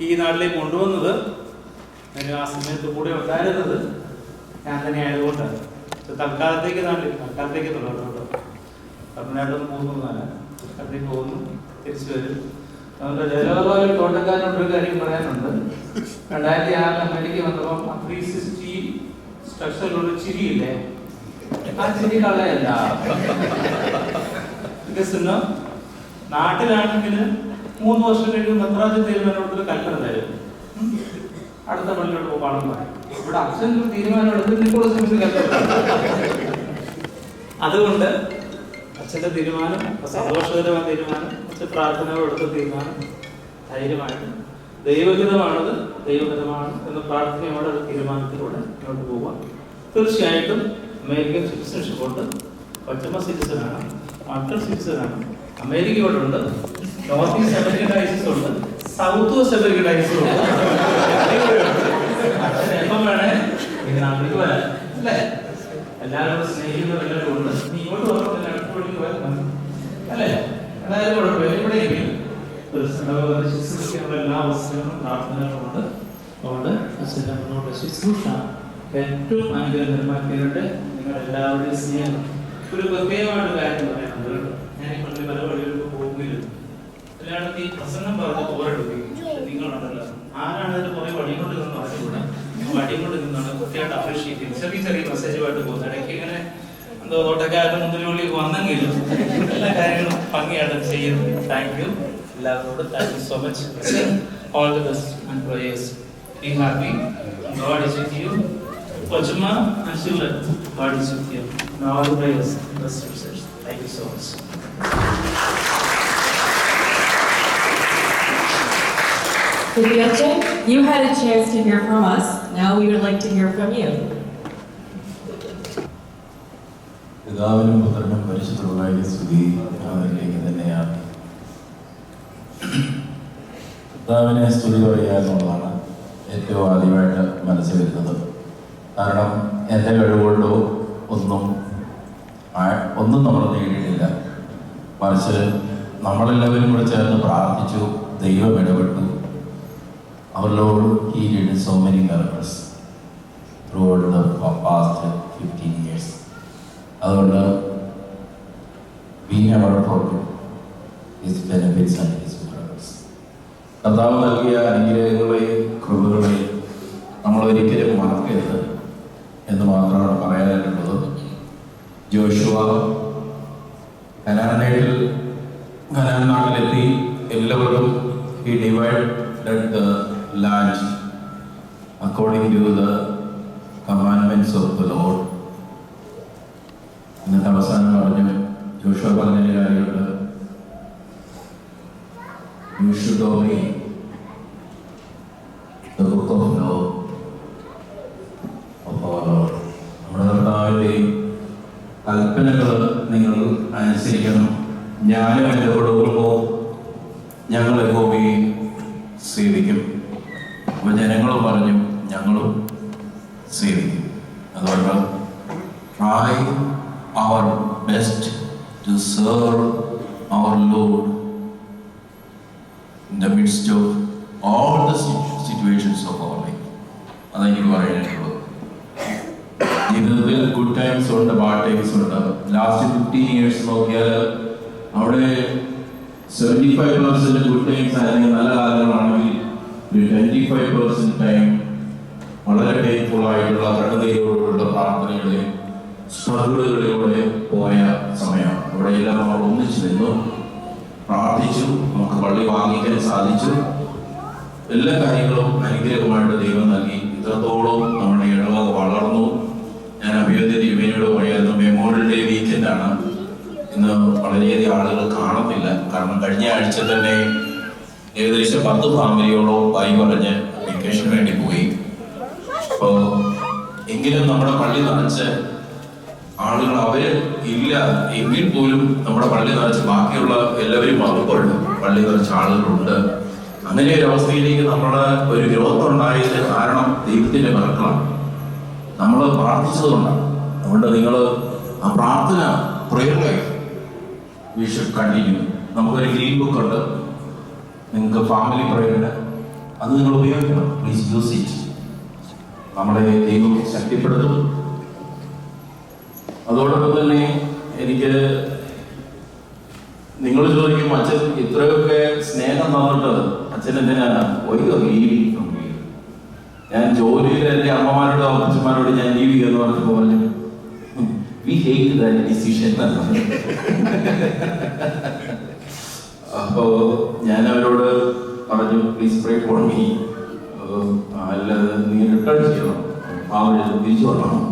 ഈ നാട്ടിലേക്ക് കൊണ്ടുവന്നത്, അതിന് ആ സമയത്ത് കൂടെ ഉണ്ടായിരുന്നത് ഞാൻ തന്നെ ആയതുകൊണ്ടാണ്. തൽക്കാലത്തേക്ക് തൽക്കാലത്തേക്ക് തുടർന്നുണ്ടോ തമിഴ്നാട്ടിൽ പോകുന്നതല്ല, തൽക്കാലത്തേക്ക് പോകുന്നു, തിരിച്ചു വരും. അതുകൊണ്ട് ജലപാലയിൽ തോട്ടക്കാരനോടൊരു കാര്യം പറയാനുണ്ട്. 2006 അമേരിക്ക വന്നപ്പോൾ 360 സ്ട്രക്ചറിലുള്ള ചിരിയില്ലേ, ആ ചിരി കളയല്ല. നാട്ടിലാണെങ്കിൽ 3 വർഷം കഴിയുമ്പോൾ മെത്രാജ് തീരുമാനമെടുത്തൊരു കൽപ്പന തരും, അടുത്ത പള്ളിയോട് പോകാനും പറയും. ഇവിടെ അച്ഛൻ തീരുമാനം എടുത്ത് നിക്കോളസ് കൽപ്പന. അതുകൊണ്ട് അച്ഛൻ്റെ തീരുമാനം സന്തോഷകരമായ തീരുമാനം, അച്ഛൻ പ്രാർത്ഥനയോടെടുത്ത തീരുമാനം ധൈര്യമായിട്ട് ദൈവഹിതമാണത്, ദൈവഹിതമാണ് എന്ന പ്രാർത്ഥനയോടെ ഒരു തീരുമാനത്തിലൂടെ മുന്നോട്ട് പോകാം. തീർച്ചയായിട്ടും അമേരിക്കൻ സിറ്റിസൺഷിപ്പ് ഉണ്ട്, കൊച്ചമ്മ സിറ്റിസനാണ്, മക്കൾ സിറ്റിസനാണ്, അമേരിക്കയോടുണ്ട്, നോർത്ത് ഈസ്റ്റ് അമേരിക്കൻ ഡയസിസ് ഉണ്ട്, സൗത്ത് വെസ്റ്റ് അമേരിക്കൻ ഡയസിസ് ഉണ്ട്. അച്ഛൻ എപ്പം വേണേ ഈ നാട്ടിലേക്ക് വരാം അല്ലേ? എല്ലാവരും സ്നേഹിക്കുന്നവരെല്ലാം ഉണ്ട്. നീ ഇങ്ങോട്ട് പറഞ്ഞില്ല, അടുത്ത വഴിക്ക് വരാം അല്ലേ? എന്തായാലും കുഴപ്പമില്ല, ഇവിടെ എല്ലാ അവസരങ്ങളും പ്രാർത്ഥനകളുമുണ്ട്. അതുകൊണ്ട് അച്ഛൻ്റെ മുന്നോട്ട് ശുശ്രൂഷ ഏറ്റവും അനുഗ്രഹകരമാക്കിയിട്ട് നിങ്ങളെല്ലാവരുടെയും സ്നേഹം. ഒരു പ്രത്യേകമായിട്ട് കാര്യം പറയാനുണ്ട്. ഞാൻ ഈ പള്ളി പല വഴികൾക്ക് പോകുകയില്ല, എല്ലായിടത്തും ഈ പ്രസംഗം പറഞ്ഞ് പോരെടുക്കുകയും നിങ്ങളുണ്ടല്ലോ, ആരാണ് അതിന് കുറെ വടി കൊണ്ട് നിന്ന് പറഞ്ഞുകൂടാ, വടി കൊണ്ട് നിന്നാണ് കൃത്യമായിട്ട് അപ്രീഷിയേറ്റ് ചെയ്യും. ചെറിയ ചെറിയ മെസ്സേജുമായിട്ട് പോകുന്നത്. ഇടയ്ക്ക് ഇങ്ങനെ എന്തോ തോട്ടക്കാരുടെ മുന്തിരി വന്നെങ്കിലും എല്ലാ കാര്യങ്ങളും ഭംഗിയായിട്ട് ചെയ്യുന്നു. താങ്ക് യു എല്ലാവരോടും. Thank you so much. All the best and prayers. Be happy. God is with you. Kochumma and Shivat, God is with you. And all the prayers, best wishes. Thank you so much. Sibiache, you had a chance to hear from us. Now we would like to hear from you. പിതാവിനും പുത്രനും പരിശുദ്ധമായ സ്തുതി അതിലേക്ക് തന്നെയാണ്. പിതാവിനെ സ്തുതി പറയുക എന്നുള്ളതാണ് ഏറ്റവും ആദ്യമായിട്ട് മനസ്സിൽ വരുന്നത്. കാരണം എൻ്റെ കഴിവുകൊണ്ടോ ഒന്നും നമ്മൾ നേടിയിട്ടില്ല. മറിച്ച് നമ്മളെല്ലാവരും കൂടെ ചേർന്ന് പ്രാർത്ഥിച്ചു, ദൈവം ഇടപെട്ടു. Our Lord, He did so many miracles throughout the past 15 years. അതുകൊണ്ട് we never forget His benefits and His miracles. കർത്താവ് നൽകിയ അനുഗ്രഹങ്ങളെയും കൃപകളെയും നമ്മൾ ഒരിക്കലും മറക്കരുത് എന്ന് മാത്രമാണ് പറയാനായിട്ടുള്ളത്. ജോഷുവ കനാൻ നാട്ടിലെത്തി. എല്ലാവരും he divided the land according to the commandments of the Lord. ഇന്നത്തെ അവസാനം പറഞ്ഞു ജോഷുവ പറഞ്ഞ കാര്യമുണ്ട്. You should obey the book of law of our Lord. നമ്മുടെ കർത്താവിൻ്റെയും കൽപ്പനകൾ നിങ്ങൾ അനുസരിക്കണം. ഞാനും എൻ്റെ കുടുംബവും ഞങ്ങൾ യഹോവയെ അതുകൊണ്ട് try our best to serve our Lord in the midst of all the situations of our life. അതെനിക്ക് പറയാനായിട്ടുള്ളത്. ജീവിതത്തിൽ ഗുഡ് ടൈംസ് ഉണ്ട്, ബാഡ് ടൈംസ് ഉണ്ട്. ലാസ്റ്റ് 15 years നോക്കിയാൽ അവിടെ 75% ഗുഡ് ടൈംസ് ആണെങ്കിൽ നല്ല കാലങ്ങളാണെങ്കിൽ ഒരു 25% ടൈം വളരെ പെയിൻഫുൾ ആയിട്ടുള്ള കടന്നയിലൂടെയുള്ള പ്രാർത്ഥനയുടെയും സ്ട്രഗിളുകളിലൂടെ പോയ സമയമാണ്. അവിടെ എല്ലാം നമ്മൾ ഒന്നിച്ചു നിന്നു, പ്രാർത്ഥിച്ചു, നമുക്ക് പള്ളി വാങ്ങിക്കാൻ സാധിച്ചു. എല്ലാ കാര്യങ്ങളും അനുഗ്രഹമായിട്ട് ദൈവം നൽകി. ഇത്രത്തോളം നമ്മുടെ ഇടവക വളർന്നു. ഞാൻ അഭിവന്യ തിരുമേനിയോട് പറയായിരുന്നു, മെമ്മോറിയൽ ഡേ വീക്കെൻഡാണ്. ഇന്ന് വളരെയധികം ആളുകൾ കാണത്തില്ല. കാരണം കഴിഞ്ഞ ആഴ്ച തന്നെ ഏകദേശം 10 ഫാമിലിയോളം ആയി പറഞ്ഞ് വെക്കേഷന് വേണ്ടി പോയി. അപ്പോൾ എങ്കിലും നമ്മുടെ പള്ളി നിറച്ച് ആളുകൾ അവര് ഇല്ല എങ്കിൽ പോലും നമ്മുടെ പള്ളി നിറച്ച് ബാക്കിയുള്ള എല്ലാവരും വന്നപ്പോഴുണ്ട് പള്ളി നിറച്ച ആളുകളുണ്ട്. അങ്ങനെ ഒരു അവസ്ഥയിലേക്ക് നമ്മുടെ ഒരു ഗ്രോത്ത് ഉണ്ടായത് കാരണം ദൈവത്തിന്റെ മക്കളാണ്, നമ്മൾ പ്രാർത്ഥിച്ചതുകൊണ്ടാണ്. അതുകൊണ്ട് നിങ്ങൾ ആ പ്രാർത്ഥന prayer life we should continue. നമുക്കൊരു ഗ്രീൻ ബുക്ക് ഉണ്ട്, നിങ്ങൾക്ക് ഫാമിലി പ്രയറിന്, അത് നിങ്ങൾ ഉപയോഗിക്കണം. Please use it. നമ്മളെ ദൈവം ശക്തിപ്പെടുത്തും. അതോടൊപ്പം തന്നെ എനിക്ക് നിങ്ങൾ ചോദിക്കും, അച്ഛൻ ഇത്രയൊക്കെ സ്നേഹം തന്നിട്ട് അച്ഛൻ എന്തിനാണ് ഞാൻ ജോലിയിൽ എൻ്റെ അമ്മമാരോടും അപ്പച്ചന്മാരോടും ഞാൻ ലീവ് ചെയ്യുമെന്ന് പറഞ്ഞപ്പോൾ പറഞ്ഞു, വി ഹേറ്റ് ദാറ്റ് ഡിസിഷൻ. അപ്പോ ഞാൻ അവരോട് പറഞ്ഞു, പ്ലീസ് പ്രേ ഫോർ മീ, അല്ലാതെ നീ റിട്ടേൺ ചെയ്യണം, ഫാമിലി തിരിച്ചു വരണം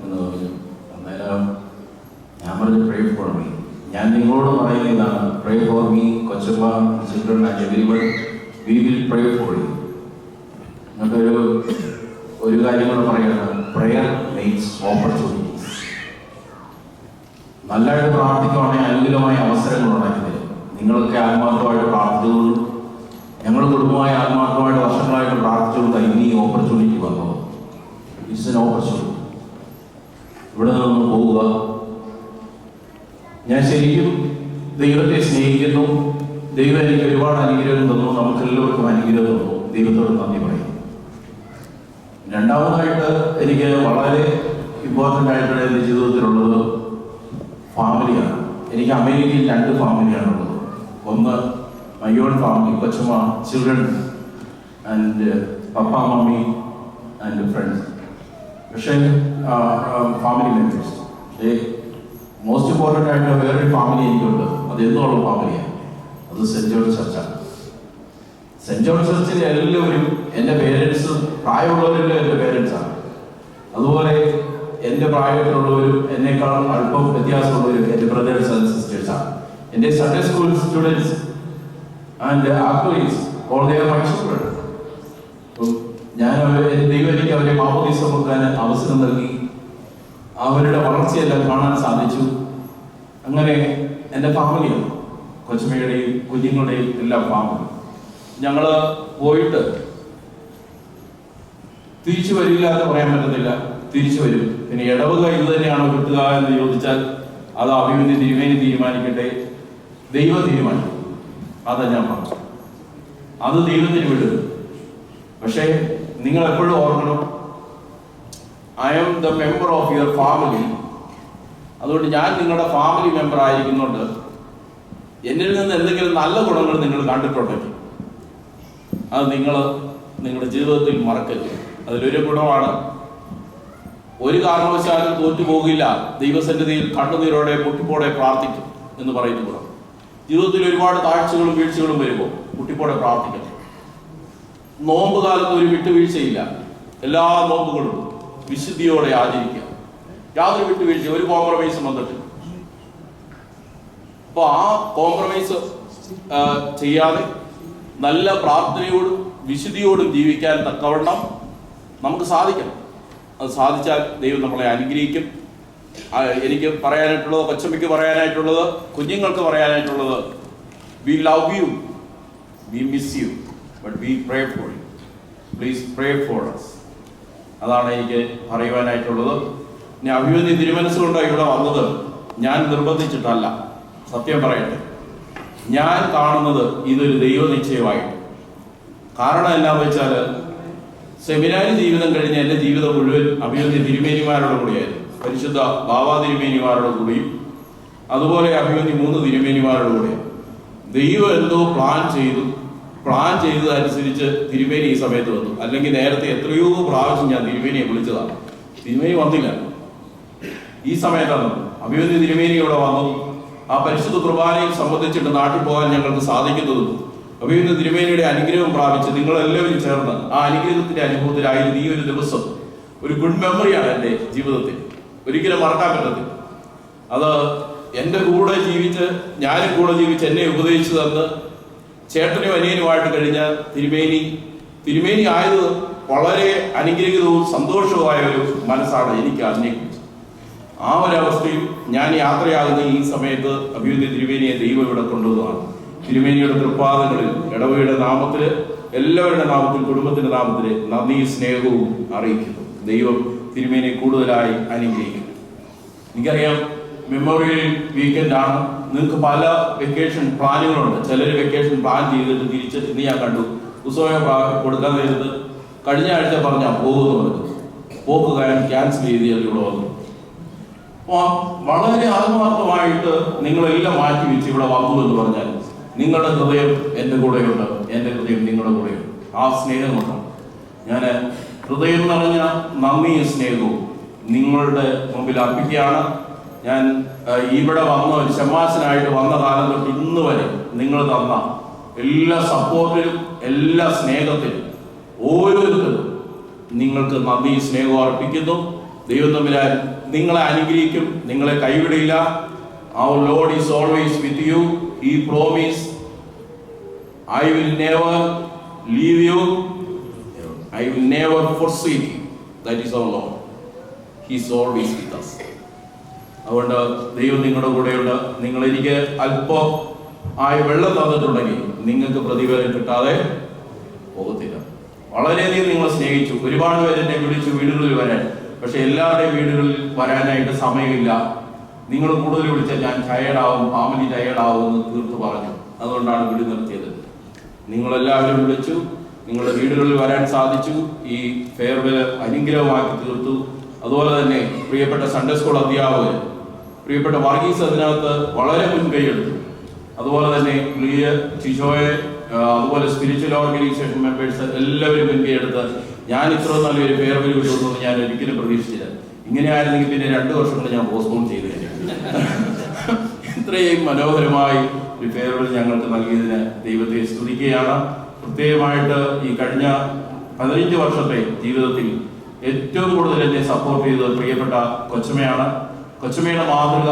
എന്ന് പറഞ്ഞു. അന്നേരം ഞാൻ പറഞ്ഞു, പ്രേ ഫോർ മീ. ഞാൻ നിങ്ങളോട് പറയുന്ന ഇതാണ്, പ്രേ ഫോർ മീ, കൊച്ചമ്മ, children and everyone, we will pray for you. എന്നൊക്കെ ഒരു കാര്യം കൂടെ പറയണം, പ്രയർ മേക്സ് ഓപ്പർച്യൂണിറ്റീസ്. നല്ലതായിട്ട് പ്രാർത്ഥിക്കുവാണെങ്കിൽ അനുകൂലമായ അവസരങ്ങൾ ഉണ്ടാക്കി തരും. നിങ്ങളൊക്കെ ആത്മാർത്ഥമായിട്ട് പ്രാർത്ഥിച്ചതുകൊണ്ട്, ഞങ്ങൾ കുടുംബമായ ആത്മാർത്ഥമായിട്ട് വർഷങ്ങളായിട്ട് പ്രാർത്ഥിച്ചുകൊണ്ട് ഇനി ഓപ്പർച്യൂണിറ്റി വന്നത്. It's an opportunity. ഇവിടെ നിന്ന് പോവുക. ഞാൻ ശരിക്കും ദൈവത്തെ സ്നേഹിക്കുന്നു. ദൈവം എനിക്ക് ഒരുപാട് അനുഗ്രഹം തന്നു, നമുക്ക് എല്ലാവർക്കും അനുഗ്രഹം തന്നു. ദൈവത്തോട് നന്ദി പറയും. രണ്ടാമതായിട്ട് എനിക്ക് വളരെ ഇമ്പോർട്ടൻ്റ് ആയിട്ടുള്ള എൻ്റെ ജീവിതത്തിലുള്ളത് ഫാമിലിയാണ്. എനിക്ക് അമേരിക്കയിൽ 2 ഫാമിലിയാണുള്ളത്. ഒന്ന് മൈ ഓൺ ഫാമിലി, കൊച്ചമ്മ, children and papa, mummy and friends. പക്ഷേ ഫാമിലി മെമ്പേഴ്സ്, മോസ്റ്റ് ഇമ്പോർട്ടൻ്റ് ആയിട്ടുള്ള വേറൊരു ഫാമിലി എനിക്കുണ്ട്. അത് എന്നുള്ള ഫാമിലിയാണ്, അത് സെൻറ്റ് ജോൺസ് ചർച്ചാണ്. സെൻറ്റ് ജോൺസ് ചർച്ചിലെ എല്ലാവരും എൻ്റെ പേരൻസും, പ്രായമുള്ളവരെല്ലാം എൻ്റെ പേരൻസാണ്. അതുപോലെ എൻ്റെ പ്രായത്തിലുള്ളവരും എന്നേക്കാൾ അല്പം വ്യത്യാസമുള്ളവരും എൻ്റെ ബ്രദേഴ്സ് ആൻഡ് സിസ്റ്റേഴ്സാണ്. എൻ്റെ Sunday school students and actors all they are my children. ഞാൻ ദൈവം എനിക്ക് അവരെ മാമോദീസ കൊടുക്കാൻ അവസരം നൽകി. അവരുടെ വളർച്ചയെല്ലാം കാണാൻ സാധിച്ചു. അങ്ങനെ എൻ്റെ ഫാമിലിയാണ്, കൊച്ചമ്മയുടെയും കുഞ്ഞുങ്ങളുടെയും എല്ലാം ഫാമിലി. ഞങ്ങൾ പോയിട്ട് തിരിച്ചു വരില്ല എന്ന് പറയാൻ പറ്റത്തില്ല, തിരിച്ചു വരും. പിന്നെ ഇടവക ഇത് തന്നെയാണോ കിട്ടുക എന്ന് ചോദിച്ചാൽ അത് അഭിവന്യ തിരുമേനി തീരുമാനിക്കട്ടെ, ദൈവം തീരുമാനിക്കും. അതാ ഞാൻ പറഞ്ഞു, അത് ദൈവത്തിന് വിടും. പക്ഷേ നിങ്ങൾ എപ്പോഴും ഓർക്കണം, I M the member of your family. അതുകൊണ്ട് ഞാൻ നിങ്ങളുടെ ഫാമിലി മെമ്പർ ആയിരിക്കുന്നുണ്ട്. എന്നിൽ നിന്ന് എന്തെങ്കിലും നല്ല ഗുണങ്ങൾ നിങ്ങൾ കണ്ടിട്ടുണ്ടെങ്കിൽ അത് നിങ്ങൾ നിങ്ങളുടെ ജീവിതത്തിൽ മറക്കരുത്. അതിലൊരു ഗുണമാണ്, ഒരു കാരണവശാലും തോറ്റുപോകില്ല, ദൈവസന്നിധിയിൽ കണ്ണുനീരോടെ മുട്ടിപ്പോടെ പ്രാർത്ഥിക്കും എന്ന് പറയുന്ന ഗുണം. ജീവിതത്തിൽ ഒരുപാട് താഴ്ചകളും വീഴ്ചകളും വരുമ്പോൾ മുട്ടിപ്പോടെ പ്രാർത്ഥിക്കണം. നോമ്പ് കാലത്ത് ഒരു വിട്ടുവീഴ്ചയില്ല, എല്ലാ നോമ്പുകളും വിശുദ്ധിയോടെ ആചരിക്കുക. യാതൊരു വിട്ടുവീഴ്ച, ഒരു കോംപ്രമൈസും വന്നിട്ടില്ല. അപ്പോൾ ആ കോംപ്രമൈസ് ചെയ്യാതെ നല്ല പ്രാർത്ഥനയോടും വിശുദ്ധിയോടും ജീവിക്കാൻ തക്കവണ്ണം നമുക്ക് സാധിക്കണം. അത് സാധിച്ചാൽ ദൈവം നമ്മളെ അനുഗ്രഹിക്കും. എനിക്ക് പറയാനായിട്ടുള്ളത്, കൊച്ചമ്മയ്ക്ക് പറയാനായിട്ടുള്ളത്, കുഞ്ഞുങ്ങൾക്ക് പറയാനായിട്ടുള്ളത്, we love you, we miss you, but we pray for you. Please pray for us. അതാണ് എനിക്ക് പറയുവാനായിട്ടുള്ളത്. ഇനി അഭിമന്യ തിരുമനസ്സുകൊണ്ട് ഇവിടെ വന്നത് ഞാൻ നിർബന്ധിച്ചിട്ടല്ല. സത്യം പറയട്ടെ, ഞാൻ കാണുന്നത് ഇതൊരു ദൈവനിശ്ചയമായിട്ട്. കാരണം എന്താണെന്ന് വെച്ചാൽ സെമിനാരി ജീവിതം കഴിഞ്ഞ എൻ്റെ ജീവിതം മുഴുവൻ അഭിമന്യ തിരുമേനിമാരുടെ കൂടെയായിരുന്നു. പരിശുദ്ധ ബാബാ തിരുമേനിമാരുടെ കൂടെയും അതുപോലെ അഭിമന്യ 3 തിരുമേനിമാരുടെ കൂടെ ദൈവം എന്തോ പ്ലാൻ ചെയ്തതനുസരിച്ച് തിരുമേനി ഈ സമയത്ത് വന്നു. അല്ലെങ്കിൽ നേരത്തെ എത്രയോ പ്രാവശ്യം ഞാൻ തിരുമേനിയെ വിളിച്ചതാണ്, തിരുമേനി വന്നില്ല. ഈ സമയത്താണ് അഭിമന്യ തിരുമേനി ഇവിടെ വന്നു. ആ പരിശുദ്ധ കുർബാനയിൽ സംബന്ധിച്ചിട്ട് നാട്ടിൽ പോകാൻ ഞങ്ങൾക്ക് സാധിക്കുന്നതും അഭിമന്യ തിരുമേനിയുടെ അനുഗ്രഹം പ്രാപിച്ച് നിങ്ങളെല്ലാവരും ചേർന്ന് ആ അനുഗ്രഹത്തിന്റെ അനുഭവത്തിലായിരുന്നു ഈ ഒരു ദിവസം. ഒരു ഗുഡ് മെമ്മറിയാണ് എൻ്റെ ജീവിതത്തിൽ, ഒരിക്കലും മറക്കാൻ പറ്റത്തില്ല. അത് എൻ്റെ കൂടെ ജീവിച്ച് ഞാനും കൂടെ ജീവിച്ച് എന്നെ ഉപദേശിച്ചു തന്ന് ചേട്ടനും അനിയനുമായിട്ട് കഴിഞ്ഞ തിരുമേനി ആയത് വളരെ അനുഗ്രഹീതവും സന്തോഷവുമായ ഒരു മനസ്സാണ് എനിക്ക് അതിനെക്കുറിച്ച്. ആ ഒരു അവസ്ഥയിൽ ഞാൻ യാത്രയാകുന്ന ഈ സമയത്ത് അഭിമന്യ തിരുമേനിയെ ദൈവം ഇവിടെ കൊണ്ടുവന്നതാണ്. തിരുമേനിയുടെ തൃപ്പാദങ്ങളിൽ ഇടവയുടെ നാമത്തിൽ, എല്ലാവരുടെ നാമത്തിൽ, കുടുംബത്തിന്റെ നാമത്തിൽ നന്ദി സ്നേഹവും അറിയിക്കുന്നു. ദൈവം തിരുമേനിയെ കൂടുതലായി അനുഗ്രഹിക്കുന്നു. എനിക്കറിയാം മെമ്മോറിയൽ വീക്കെൻഡ് ആണ്, നിങ്ങൾക്ക് പല വെക്കേഷൻ പ്ലാനുകളുണ്ട്. ചിലർ വെക്കേഷൻ പ്ലാൻ ചെയ്തിട്ട് തിരിച്ച് ഇന്ന് ഞാൻ കണ്ടു പുസ്തകം കൊടുക്കാൻ നേരത്ത് കഴിഞ്ഞ ആഴ്ച പറഞ്ഞാൽ പോകുന്നു പറഞ്ഞു, പോക്ക് ക്യാൻസൽ ചെയ്ത് ഇവിടെ വന്നു. അപ്പോൾ വളരെ ആത്മാർത്ഥമായിട്ട് നിങ്ങളെല്ലാം മാറ്റി വെച്ച് ഇവിടെ വന്നു എന്ന് പറഞ്ഞാൽ നിങ്ങളുടെ ഹൃദയം എൻ്റെ കൂടെയുണ്ട്, എൻ്റെ ഹൃദയം നിങ്ങളുടെ കൂടെയുണ്ട്. ആ സ്നേഹം കൊണ്ടാണ് ഞാൻ ഹൃദയം നിറഞ്ഞ നന്ദിയും സ്നേഹവും നിങ്ങളുടെ മുമ്പിൽ അർപ്പിക്കുകയാണ്. ഞാൻ ഇവിടെ വന്ന ഒരു ശമാശനായിട്ട് വന്ന കാലം തൊട്ട് ഇന്ന് വരെ നിങ്ങൾ തന്ന എല്ലാ സപ്പോർട്ടിലും എല്ലാ സ്നേഹത്തിലും ഓരോരുത്തരും നിങ്ങൾക്ക് നന്ദി സ്നേഹവും അർപ്പിക്കുന്നു. ദൈവം തമ്പുരാൻ നിങ്ങളെ അനുഗ്രഹിക്കും, നിങ്ങളെ കൈവിടില്ല. Our Lord is always with you. He promised, I will never leave you, I will never forsake you. That is our Lord. He is always with us. അതുകൊണ്ട് ദൈവം നിങ്ങളുടെ കൂടെയുണ്ട്. നിങ്ങൾ എനിക്ക് അല്പം വെള്ളം തന്നിട്ടുണ്ടെങ്കിൽ നിങ്ങൾക്ക് പ്രതിഫലം കിട്ടാതെ പോകത്തില്ല. വളരെയധികം നിങ്ങൾ സ്നേഹിച്ചു. ഒരുപാട് പേര് എന്നെ വിളിച്ചു വീടുകളിൽ വരാൻ, പക്ഷെ എല്ലാവരുടെയും വീടുകളിൽ വരാനായിട്ട് സമയമില്ല. നിങ്ങൾ കൂടുതൽ വിളിച്ചാൽ ഞാൻ ടയേർഡാവും, ഫാമിലി ടയേർഡാവും എന്ന് തീർത്ത് പറഞ്ഞു. അതുകൊണ്ടാണ് വിളി നിർത്തിയത്. നിങ്ങളെല്ലാവരും വിളിച്ചു, നിങ്ങളുടെ വീടുകളിൽ വരാൻ സാധിച്ചു. ഈ ഫെയർവെൽ അനുഗ്രഹമാക്കി തീർത്തു. അതുപോലെ തന്നെ പ്രിയപ്പെട്ട സൺഡേ സ്കൂൾ അധ്യാപകർ, പ്രിയപ്പെട്ട വർഗീസ് അതിനകത്ത് വളരെ മുൻകൈ എടുത്തു. അതുപോലെ തന്നെ പ്രിയ ചിശോയെ, അതുപോലെ സ്പിരിച്വൽ ഓർഗനൈസേഷൻ മെമ്പേഴ്സ് എല്ലാവരും മുൻകൈ എടുത്ത് ഞാൻ ഇത്ര നല്ലൊരു ഫെയർവെൽ കിട്ടുമെന്ന് ഞാൻ ഒരിക്കലും പ്രതീക്ഷിച്ചില്ല. ഇങ്ങനെ ആയിരുന്നെങ്കിൽ പിന്നെ 2 വർഷം കൊണ്ട് ഞാൻ പോസ്റ്റ്പോൺ ചെയ്തു കഴിഞ്ഞു. ഇത്രയും മനോഹരമായി ഒരു ഫെയർവെൽ ഞങ്ങൾക്ക് നൽകിയതിന് ദൈവത്തെ സ്തുതിക്കുകയാണ്. പ്രത്യേകമായിട്ട് ഈ കഴിഞ്ഞ 15 വർഷത്തെ ജീവിതത്തിൽ ഏറ്റവും കൂടുതൽ എന്നെ സപ്പോർട്ട് ചെയ്തത് പ്രിയപ്പെട്ട കൊച്ചമ്മയാണ്. കൊച്ചമ്മയുടെ മാതൃക,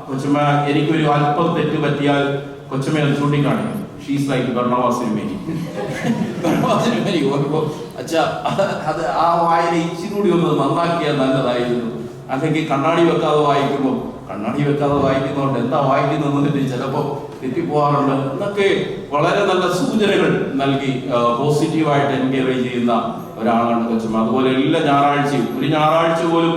കൊച്ചമ്മ എനിക്കൊരു അല്പം തെറ്റ് പറ്റിയാൽ കൊച്ചമ്മ അത് ചൂണ്ടിക്കാണിക്കും. ഷീസ് ലൈക്ക് ഭരണവാസിനുമേനി അച്ഛാ അത് ആ വായന ഇച്ചിരി കൂടി ഒന്ന് നന്നാക്കിയാൽ നല്ലതായിരുന്നു. അല്ലെങ്കിൽ കണ്ണാടി വെക്കാതെ വായിക്കുമ്പോൾ കണ്ണാടി വെക്കാതെ വായിക്കുന്നതുകൊണ്ട് എന്താ വായിക്കുന്നതെന്ന് ചിലപ്പോൾ തെറ്റിപ്പോകാറുണ്ട് എന്നൊക്കെ വളരെ നല്ല സൂചനകൾ നൽകി പോസിറ്റീവായിട്ട് എൻകറേജ് ചെയ്യുന്ന ഒരാളാണ് കൊച്ചമ്മ. അതുപോലെ എല്ലാ ഞായറാഴ്ചയും ഒരു ഞായറാഴ്ച പോലും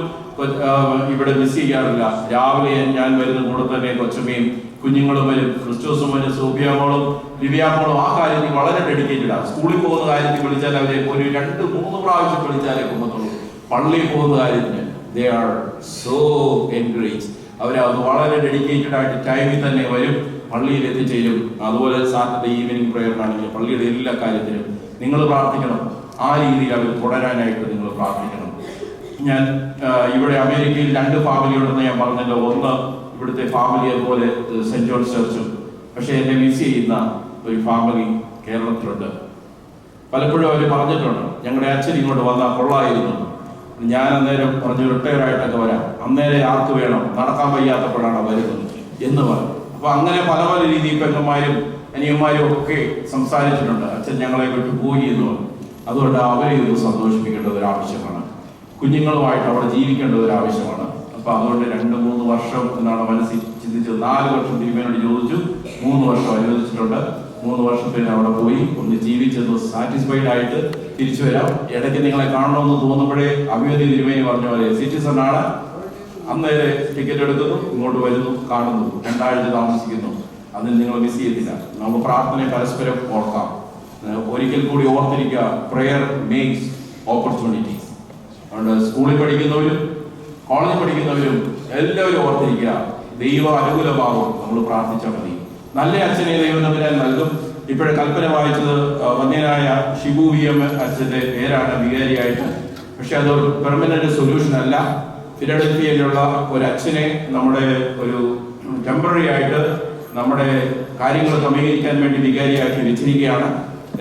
ഇവിടെ മിസ് ചെയ്യാറില്ല. രാവിലെ ഞാൻ വരുന്ന കൂടെ തന്നെ കൊച്ചമ്മയും കുഞ്ഞുങ്ങളും വരും. ക്രിസ്റ്റോസും വരും, സോഫിയാമോളും ലിവിയാമോളും ആ കാര്യത്തിൽ വളരെ ഡെഡിക്കേറ്റഡ് ആണ്. സ്കൂളിൽ പോകുന്ന കാര്യത്തിൽ വിളിച്ചാൽ അവരെ ഒരു 2-3 പ്രാവശ്യം വിളിച്ചാലേ കൊമ്പത്തുള്ളൂ. പള്ളിയിൽ പോകുന്ന കാര്യത്തിന് they are so encouraged. അവരത് വളരെ ഡെഡിക്കേറ്റഡ് ആയിട്ട് ടൈമിൽ തന്നെ വരും, പള്ളിയിൽ എത്തിച്ചേരും. അതുപോലെ സാറ്റർഡേ ഈവനിങ് പ്രേയറിനാണെങ്കിൽ പള്ളിയുടെ എല്ലാ കാര്യത്തിലും നിങ്ങൾ പ്രാർത്ഥിക്കണം. ആ രീതിയിൽ അവർ തുടരാനായിട്ട് നിങ്ങൾ പ്രാർത്ഥിക്കണം. ഞാൻ ഇവിടെ അമേരിക്കയിൽ 2 ഫാമിലിയുണ്ടെന്ന് ഞാൻ പറഞ്ഞല്ലോ. ഒന്ന് ഇവിടുത്തെ ഫാമിലി, അതുപോലെ സെന്റ് ജോൺസ് ചർച്ചും. പക്ഷെ എന്നെ മിസ് ചെയ്യുന്ന ഒരു ഫാമിലി കേരളത്തിലുണ്ട്. പലപ്പോഴും അവർ പറഞ്ഞിട്ടുണ്ട് ഞങ്ങളുടെ അച്ഛൻ ഇങ്ങോട്ട് വന്നാൽ കൊള്ളായിരുന്നു. ഞാൻ അന്നേരം പറഞ്ഞു റിട്ടയർ ആയിട്ടൊക്കെ വരാം, അന്നേരം ആർക്ക് വേണം, നടക്കാൻ വയ്യാത്തപ്പോഴാണ് വരുന്നത് എന്ന് പറഞ്ഞു. അപ്പൊ അങ്ങനെ പല പല രീതിയിൽ പെങ്ങന്മാരും അനിയന്മാരും ഒക്കെ സംസാരിച്ചിട്ടുണ്ട്. അച്ഛൻ ഞങ്ങളെ വിട്ടു പോയി എന്ന് പറഞ്ഞു. അതുകൊണ്ട് അവരെ ഇത് സന്തോഷിപ്പിക്കേണ്ടത് ഒരു ആവശ്യമാണ്. കുഞ്ഞുങ്ങളുമായിട്ട് അവിടെ ജീവിക്കേണ്ട ഒരു ആവശ്യമാണ്. അപ്പൊ അതുകൊണ്ട് 2-3 വർഷം എന്നാണ് മനസ്സിൽ ചിന്തിച്ചത്. 4 വർഷം തിരുമേനോട് ചോദിച്ചു, 3 വർഷം അനുവദിച്ചിട്ടുണ്ട്. 3 വർഷത്തിന് അവിടെ പോയി ഒന്ന് ജീവിച്ചത് സാറ്റിസ്ഫൈഡ് ആയിട്ട് തിരിച്ചു വരാം. ഇടയ്ക്ക് നിങ്ങളെ കാണണമെന്ന് തോന്നുമ്പോഴേ അഭിമന്യ തിരുമേനി പറഞ്ഞ പോലെ സിറ്റിസൺ ആണ്, അന്നേരെ ടിക്കറ്റ് എടുക്കുന്നു, ഇങ്ങോട്ട് വരുന്നു, കാണുന്നു, 2 ആഴ്ച താമസിക്കുന്നു. അതിൽ നിങ്ങൾ മിസ് ചെയ്തില്ല. നമുക്ക് പ്രാർത്ഥനയെ പരസ്പരം ഓർക്കാം. ഒരിക്കൽ കൂടി ഓർത്തിരിക്കുക, പ്രെയർ മേക്സ് ഓപ്പർച്യൂണിറ്റീസ്. അതുകൊണ്ട് സ്കൂളിൽ പഠിക്കുന്നവരും കോളേജിൽ പഠിക്കുന്നവരും എല്ലാവരും ഓർത്തിരിക്കുക, ദൈവ അനുകൂലമാകും നമ്മൾ പ്രാർത്ഥിച്ചാൽ മതി. നല്ല അച്ഛനെ ദൈവം തമ്പുരാൻ നൽകും. ഇപ്പോഴെ കൽപ്പന വായിച്ചത് വന്യനായ ഷിബു VM അച്ഛന്റെ പേരാണ് വികാരിയായിട്ട്. പക്ഷെ അതൊരു പെർമനന്റ് സൊല്യൂഷൻ അല്ല. ഫിലഡൽഫിയയിലുള്ള ഒരു അച്ഛനെ നമ്മുടെ ഒരു ടെമ്പററി ആയിട്ട് നമ്മുടെ കാര്യങ്ങൾ ക്രമീകരിക്കാൻ വേണ്ടി വികാരിയാക്കി വെച്ചിരിക്കുകയാണ്.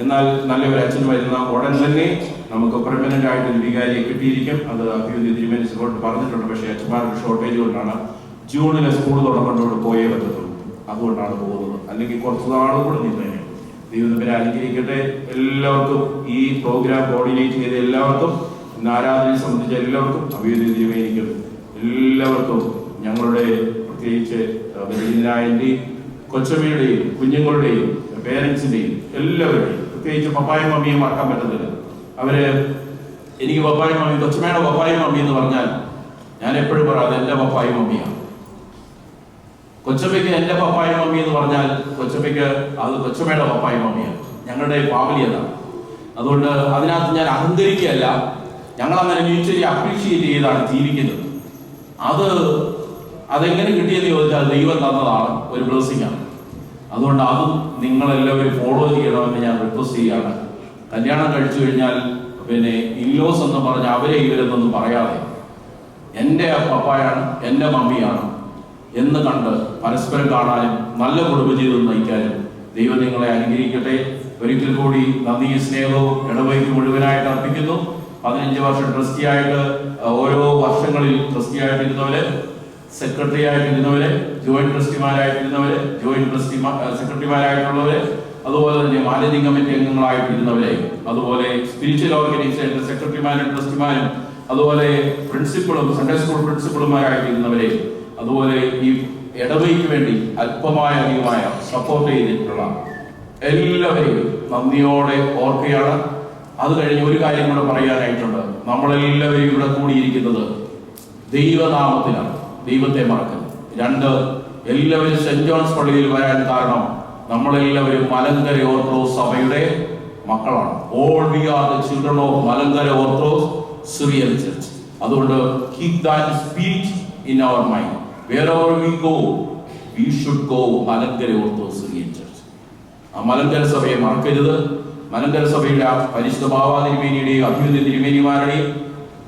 എന്നാൽ നല്ലൊരു അച്ഛൻ വരുന്ന ഉടൻ തന്നെ നമുക്ക് പെർമനന്റ് ആയിട്ട് ഒരു വികാരിയെ കിട്ടിയിരിക്കും. അത് അഭിവൃദ്ധി തിരുമേനിയോട് പറഞ്ഞിട്ടുണ്ട്. പക്ഷേ അച്ഛന്മാരുടെ ഷോർട്ടേജ് കൊണ്ടാണ് ജൂണിലെ സ്കൂൾ തുടങ്ങേണ്ടോട് പോയേ പറ്റത്തുള്ളൂ. അതുകൊണ്ടാണ് പോകുന്നത്. അല്ലെങ്കിൽ കുറച്ച് നാളും കൂടെ നിന്നേനെ. ദൈവത്തിനെ അനുഗ്രഹിക്കട്ടെ. എല്ലാവർക്കും ഈ പ്രോഗ്രാം കോർഡിനേറ്റ് ചെയ്ത എല്ലാവർക്കും, ഇന്ന് ആരാധനയെ സംബന്ധിച്ച എല്ലാവർക്കും, അഭിവൃദ്ധി തിരുമേനിക്കും എല്ലാവർക്കും, ഞങ്ങളുടെ പ്രത്യേകിച്ച് ബലഹീനരായന്റെയും കൊച്ചമ്മയുടെയും കുഞ്ഞുങ്ങളുടെയും പേരൻസിന്റെയും എല്ലാവരുടെയും, പ്രത്യേകിച്ച് പപ്പായും മമ്മിയും മറക്കാൻ പറ്റത്തില്ല. എനിക്ക് പപ്പായും മമ്മി, കൊച്ചമ്മയുടെ പപ്പായും മമ്മി എന്ന് പറഞ്ഞാൽ ഞാൻ എപ്പോഴും പറയാം എന്റെ പപ്പായും മമ്മിയാണ്. കൊച്ചമ്മയ്ക്ക് എന്റെ പപ്പായും മമ്മി എന്ന് പറഞ്ഞാൽ കൊച്ചമ്മയ്ക്ക് അത് കൊച്ചമ്മയുടെ പപ്പായും മമ്മിയാണ്. ഞങ്ങളുടെ ഫാമിലി അതാണ്. അതുകൊണ്ട് അതിനകത്ത് ഞാൻ അഹങ്കരിക്കുകയല്ല. ഞങ്ങൾ അങ്ങനെ മ്യൂച്വലി അപ്രീഷിയേറ്റ് ചെയ്താണ് ജീവിക്കുന്നത്. അതെങ്ങനെ കിട്ടിയെന്ന് ചോദിച്ചാൽ ദൈവം തന്നതാണ്, ഒരു ബ്ലെസ്സിംഗ് ആണ്. അതുകൊണ്ട് അതും നിങ്ങളെല്ലാവരും ഫോളോ ചെയ്യണമെന്ന് ഞാൻ റിക്വസ്റ്റ് ചെയ്യാണ്. കല്യാണം കഴിച്ചു കഴിഞ്ഞാൽ പിന്നെ ഇല്ലോസ് എന്ന് പറഞ്ഞ് അവരെ ഇവരെന്നൊന്നും പറയാതെ എൻ്റെ പപ്പായാണ്, എൻ്റെ മമ്മിയാണ് എന്ന് കണ്ട് പരസ്പരം കാണാനും നല്ല കുടുംബജീവിതം നയിക്കാനും ദൈവം നിങ്ങളെ അനുഗ്രഹിക്കട്ടെ. ഒരിക്കൽ കൂടി നന്ദിയും സ്നേഹവും ഇടവകയ്ക്ക് മുഴുവനായിട്ട് അർപ്പിക്കുന്നു. 15 വർഷം ട്രസ്റ്റിയായിട്ട്, ഓരോ വർഷങ്ങളിൽ ട്രസ്റ്റിയായിട്ടിരുന്നവര്, സെക്രട്ടറി ആയിട്ടിരുന്നവര്, ജോയിന്റ് ട്രസ്റ്റിമാരായിട്ടിരുന്നവര്, ജോയിന്റ് സെക്രട്ടറിമാരായിട്ടുള്ളവര്, അതുപോലെ തന്നെ മാനേജിംഗ് കമ്മിറ്റി അംഗങ്ങളായിട്ടിരുന്നവരെ, അതുപോലെ സ്പിരിച്വൽ ഓർഗനൈസേഷൻ സെക്രട്ടറിമാരും ട്രസ്റ്റിമാരും, അതുപോലെ പ്രിൻസിപ്പളും സൺഡേ സ്കൂൾ പ്രിൻസിപ്പളുമാരായിട്ടിരുന്നവരെ, അതുപോലെ ഈ ഇടവയ്ക്ക് വേണ്ടി അല്പമായ സപ്പോർട്ട് ചെയ്തിട്ടുള്ള എല്ലാവരെയും നന്ദിയോടെ ഓർക്കുകയാണ്. അത് കഴിഞ്ഞ് ഒരു കാര്യം കൂടെ പറയാനായിട്ടുണ്ട്. നമ്മളെല്ലാവരും ഇവിടെ കൂടിയിരിക്കുന്നത് ദൈവനാമത്തിലാണ്. ദൈവത്തെ മറക്കരുത്. 2, എല്ലാവരും സെന്റ് ജോൺസ് പള്ളിയിൽ വരാൻ കാരണം നമ്മളെല്ലാവരും മലങ്കര ഓർത്തഡോക്സ് സഭയുടെ മക്കളാണ്. All we are the children of Malankara orthodox Syrian church. അതുകൊണ്ട് keep that spirit in our mind. wherever we go, we should go Malankara orthodox Syrian church. ആ മലങ്കര സഭയെ മറക്കരുത്. മലങ്കര സഭയുടെ പരിശുദ്ധ ബാവാ തിരുമേനിയുടെയും അഭിവൃദ്ധി തിരുമേനിമാരുടെയും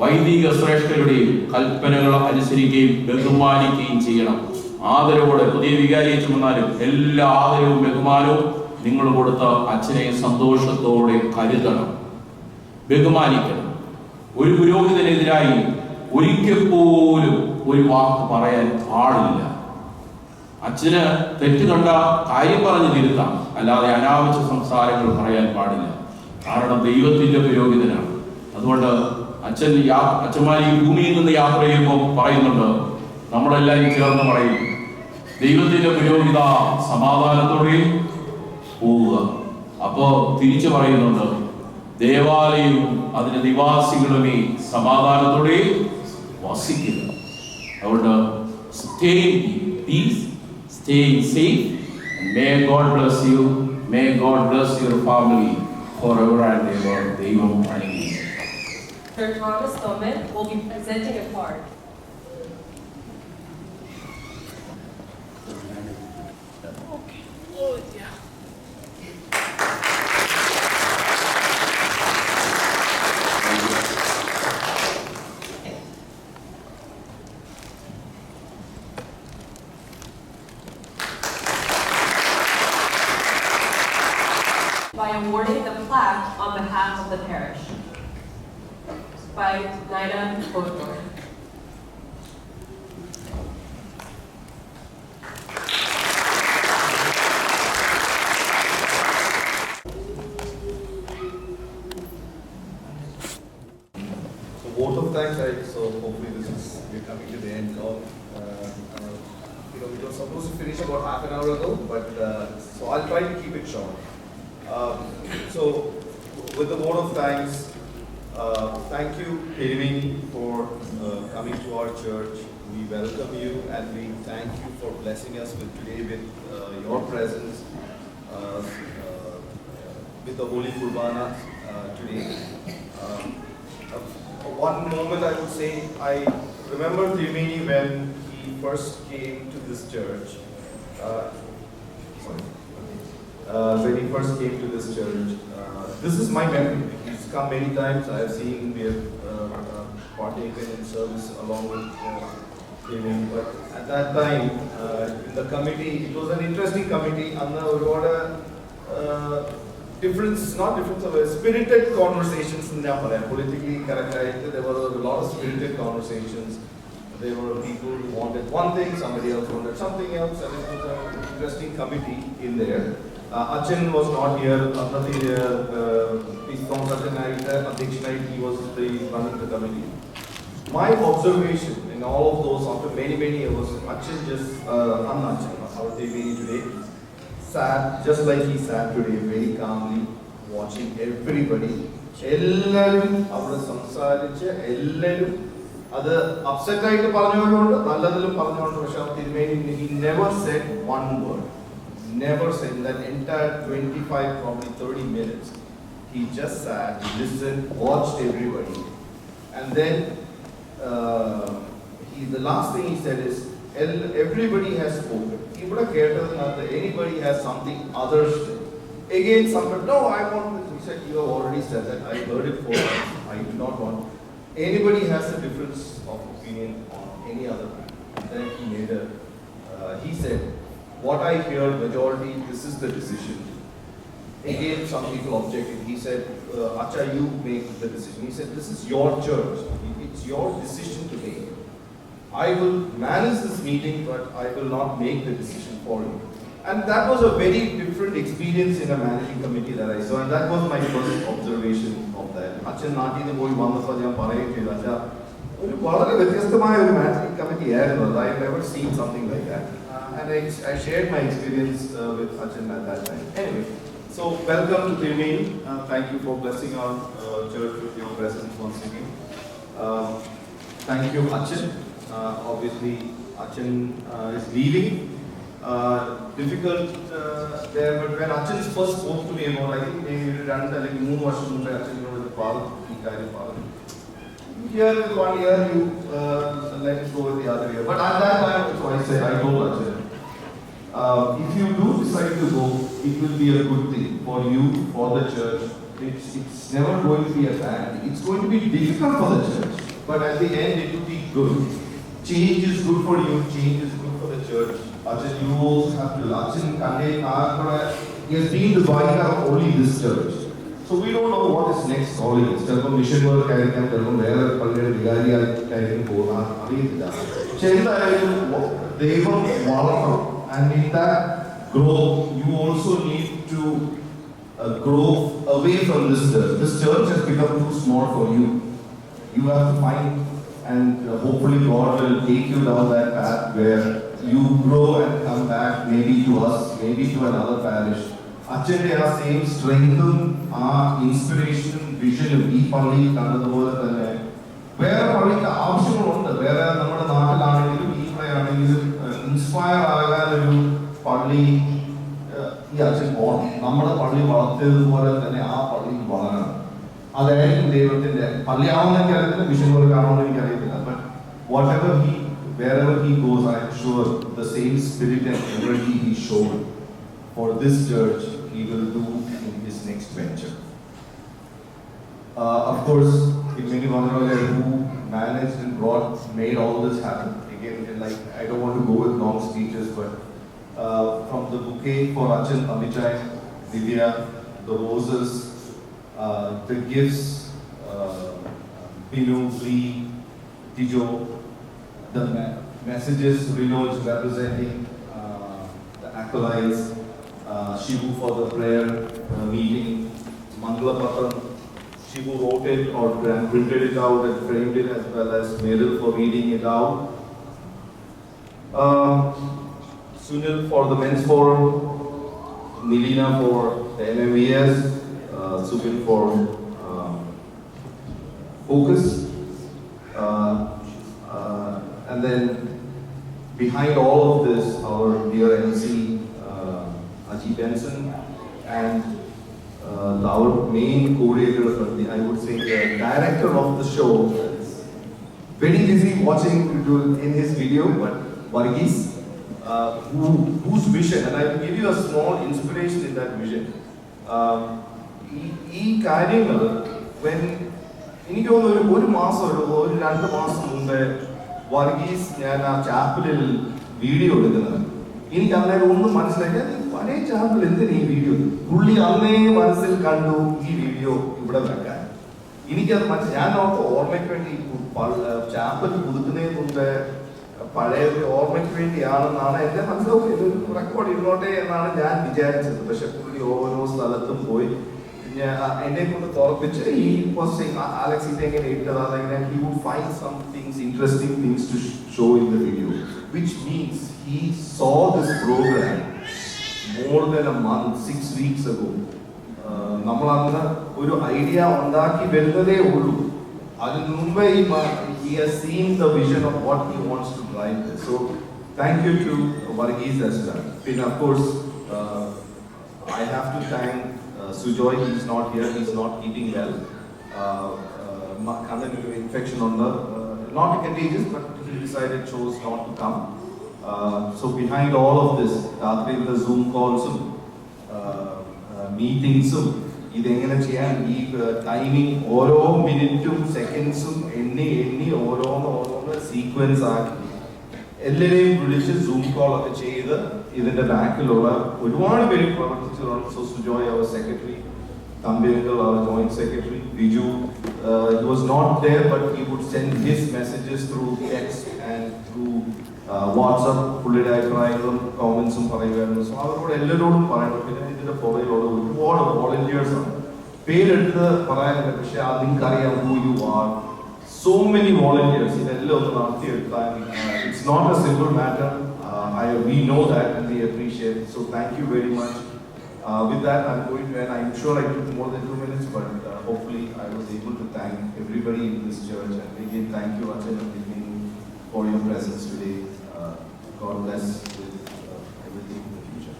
വൈദിക ശ്രേഷ്ഠരുടെയും കൽപ്പനകൾ അനുസരിക്കുകയും ബഹുമാനിക്കുകയും ചെയ്യണം. ആദരവോടെ പുതിയ വികാരിയെ ചുമന്നാലും എല്ലാ ആദരവും ബഹുമാനവും നിങ്ങൾ കൊടുത്ത അച്ഛനെ സന്തോഷത്തോടെ കരുതണം, ബഹുമാനിക്കണം. ഒരു പുരോഹിതനെതിരായി ഒരിക്കൽ പോലും ഒരു വാക്ക് പറയാൻ പാടില്ല. അച്ഛന് തെറ്റ് കണ്ട കാര്യം പറഞ്ഞ് തിരുത്താം, അല്ലാതെ അനാവശ്യ സംസാരങ്ങൾ പറയാൻ പാടില്ല. കാരണം ദൈവത്തിന്റെ പുരോഹിതനാണ്. അതുകൊണ്ട് അച്ഛന്മാർ ഈ ഭൂമിയിൽ നിന്ന് യാത്ര ചെയ്യുമ്പോൾ പറയുന്നുണ്ട്, നമ്മളെല്ലാവരും ചേർന്ന് പറയും, ദൈവത്തിന്റെ പുരോഹിത സമാധാനത്തോടെ പോവുക. അപ്പോ തിരിച്ചു പറയുന്നുണ്ട്, ദേവാലയവും അതിന്റെ നിവാസികളുമേ സമാധാനത്തോടെ വസിക്കുക. അതുകൊണ്ട് stay in peace, stay safe, and may God bless you, may God bless your family forever and ever. Devam Anigi. Sir Thomas Thoman will be presenting a card. By awarding the plaque on behalf of the parish. By Nida Bodor. So vote of thanks, right? So hopefully we're coming to the end of, we were supposed to finish about half an hour ago, but so I'll try to keep it short. So with a word of thanks, thank you, Perivini, for coming to our church. We welcome you and we thank you for blessing us today with your presence, with the Holy Kurbana today. One moment I would say, I remember Perivini when he first came to this church. When he first came to this church. This is my memory. He's come many times. I have seen him. We have partaken in service along with him. But at that time, in the committee, it was an interesting committee. Difference, not difference of spirited conversations in politically correct. There were a lot of spirited conversations. There were people who wanted one thing, somebody else wanted something else, and it was an interesting committee in there. Achan was not here, he's from such a night, he was running the committee. My observation in all of those, after many years, Achan just, our Devini today, sat just like he sat today, very calmly, watching everybody. Ellarum, avada samsariche, ellarum, adu upset aayittu paranjavandu, nalladilum paranjavandu, പക്ഷേ he never said one word. Never said in that entire 25, probably 30 minutes. He just sat, listened, watched everybody. And then the last thing he said is, everybody has spoken. Anybody has something others say. Again, somebody, no, I want this. He said, you have already said that. I heard it 4 times. I do not want. Anybody has a difference of opinion on any other man. And then he made he said, what I hear, majority, this is the decision. Again, some people objected. He said, Acha, you make the decision. He said, this is your church. It's your decision to make. I will manage this meeting, but I will not make the decision for you. And that was a very different experience in a managing committee that I saw. And that was my first observation of that. Achan Nati the boy managing committee. I've never seen something like that. And I shared my experience with Achan at that time. Anyway, so welcome to Perivini. Thank you for blessing our church with your presence once again. Thank you, Achan. Obviously, Achan is leaving. Difficult there, but when Achan first spoke to me about, I think maybe around like 3 years Achan with the father, here with 1 year, you let it go with the other year. But at that time, so I said, I told Achan, if you do decide to go, it will be a good thing for you, for the church. It's never going to be a bad. It's going to be difficult for the church, but at the end, it will be good. Change is good for you. Change is good for the church. Achan, you also have to. Achan, he has been the vicar of only this church. So we don't know what his next calling is. Mission work, and in that growth, you also need to grow away from this church. This church has become too small for you. You have to find, and hopefully God will take you down that path where you grow and come back, maybe to us, maybe to another parish. Achan's same strength, inspiration, vision, ee palli kannadupole thanne vera pallikku avashyamulundu vera nammade naattilaanengilum ee palayanengilum inspire aagan oru palli ee Achan poണം nammade palli valaththadupole thanne aa palli valaranam adayirikkum devathinte palli aavunennu ariyilla mission work aavunennu enakku ariyilla but wherever he goes I am sure the same spirit and energy he showed for this church he will do in his next venture. Of course, Himini Vandrale who managed and made all this happen. Again, like I don't want to go with long speeches, but from the bouquet for Achan, Amichai, Divya, the roses, the gifts, Binu, Lee, Tijo, the messages Vinod representing the acolytes, Shivu for the prayer meeting, Mangala Patram, Shivu wrote it or printed it out and framed it as well as Meryl for reading it out. Sunil for the men's forum, Nilina for the MMES, Subin for focus. And then behind all of this, our dear MC, Aji Benson, and our main choreographer, I would say the director of the show, is very busy watching in his video, but Varghese, whose vision, and I will give you a small inspiration in that vision. ഈ കാര്യങ്ങൾ എനിക്ക് തോന്നുന്നു ഒരു മാസം ഒരു 2 മാസം മുമ്പേ വർഗീസ് ഞാൻ ആ ചാപ്പലിൽ വീഡിയോ എടുക്കുന്നത് എനിക്ക് അന്നേരം ഒന്നും മനസ്സിലാക്കി പഴയ ചാപ്പൽ എന്തിനാ ഈ വീഡിയോ പുള്ളി അന്നേ മനസ്സിൽ കണ്ടു ഈ വീഡിയോ ഇവിടെ വെക്കാൻ എനിക്കത് ഞാൻ ഓർമ്മയ്ക്ക് വേണ്ടി ചാപ്പൽ പുതുക്കുന്നതിന് മുമ്പേ പഴയ ഓർമ്മയ്ക്ക് വേണ്ടിയാണെന്നാണ് എന്റെ മനസ്സിലാക്കി ഇതൊരു റെക്കോർഡ് ഇരുന്നോട്ടെ എന്നാണ് ഞാൻ വിചാരിച്ചത്. പക്ഷെ പുള്ളി ഓരോ സ്ഥലത്തും പോയി എന്നെ കൊണ്ട് തുറപ്പിച്ച് ഈ Alex ഇതെങ്ങനെ ഇട്ടത് അതെങ്ങനെ he would find some things, interesting things to show in the video, which means he saw this program more than a month, 6 weeks ago. നമ്മളന്ന് ഒരു ഐഡിയ ഉണ്ടാക്കി വരുന്നതേ ഉള്ളൂ. അതിന് മുമ്പേ he has seen the vision of what he wants to drive this. So thank you to Varghese as well. And of course I have to thank Sujoy. He's not here, he's not keeping well. Infection on the not contagious, but he decided chose not to come. So behind all of this, Ratri the Zoom calls, meetings, ഇതെങ്ങനെ ചെയ്യാൻ ഈ ടൈമിംഗ് ഓരോ മിനിറ്റും സെക്കൻഡ്സും എണ്ണി ഓരോന്ന് സീക്വൻസ് ആക്കി എല്ലാവരെയും വിളിച്ച് സൂം കോൾ ഒക്കെ ചെയ്ത് ഇതിന്റെ ബാക്കിലുള്ള ഒരുപാട് പേര് പ്രവർത്തിച്ചതാണ്. So Sujoy our secretary, Tambiringal our joint secretary, Viju, he was not there but he would send his messages through text and through WhatsApp, പുള്ളിയുടെ അഭിപ്രായങ്ങളും കമന്റ്സും പറയുമായിരുന്നു. സോ അവരോട് എല്ലാവരോടും പറയണം. പിന്നെ ഇതിന്റെ പുറകിലുള്ള ഒരുപാട് വോളണ്ടിയേഴ്സ് ആണ്, പേരെടുത്ത് പറയാനില്ല, പക്ഷെ നിങ്ങൾക്കറിയാം who you are. So many volunteers, ഇതെല്ലാം ഒന്ന് നടത്തിയെടുക്കാൻ it's not a simple matter. We know that and we appreciate it. So thank you very much. With that, I'm going to end. I'm sure I took more than 2 minutes, but hopefully I was able to thank everybody in this church. And again, thank you, Achan and Divin, for your presence today. God bless with everything in the future.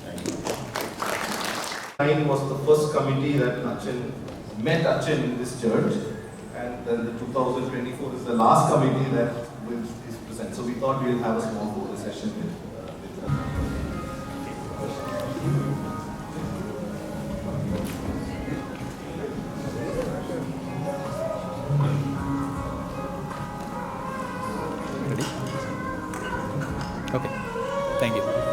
Thank you. Mine was the first committee that Achan met Achan in this church, and then the 2024 is the last committee that is present. So we thought we'll have a small photo session with Okay, thank you.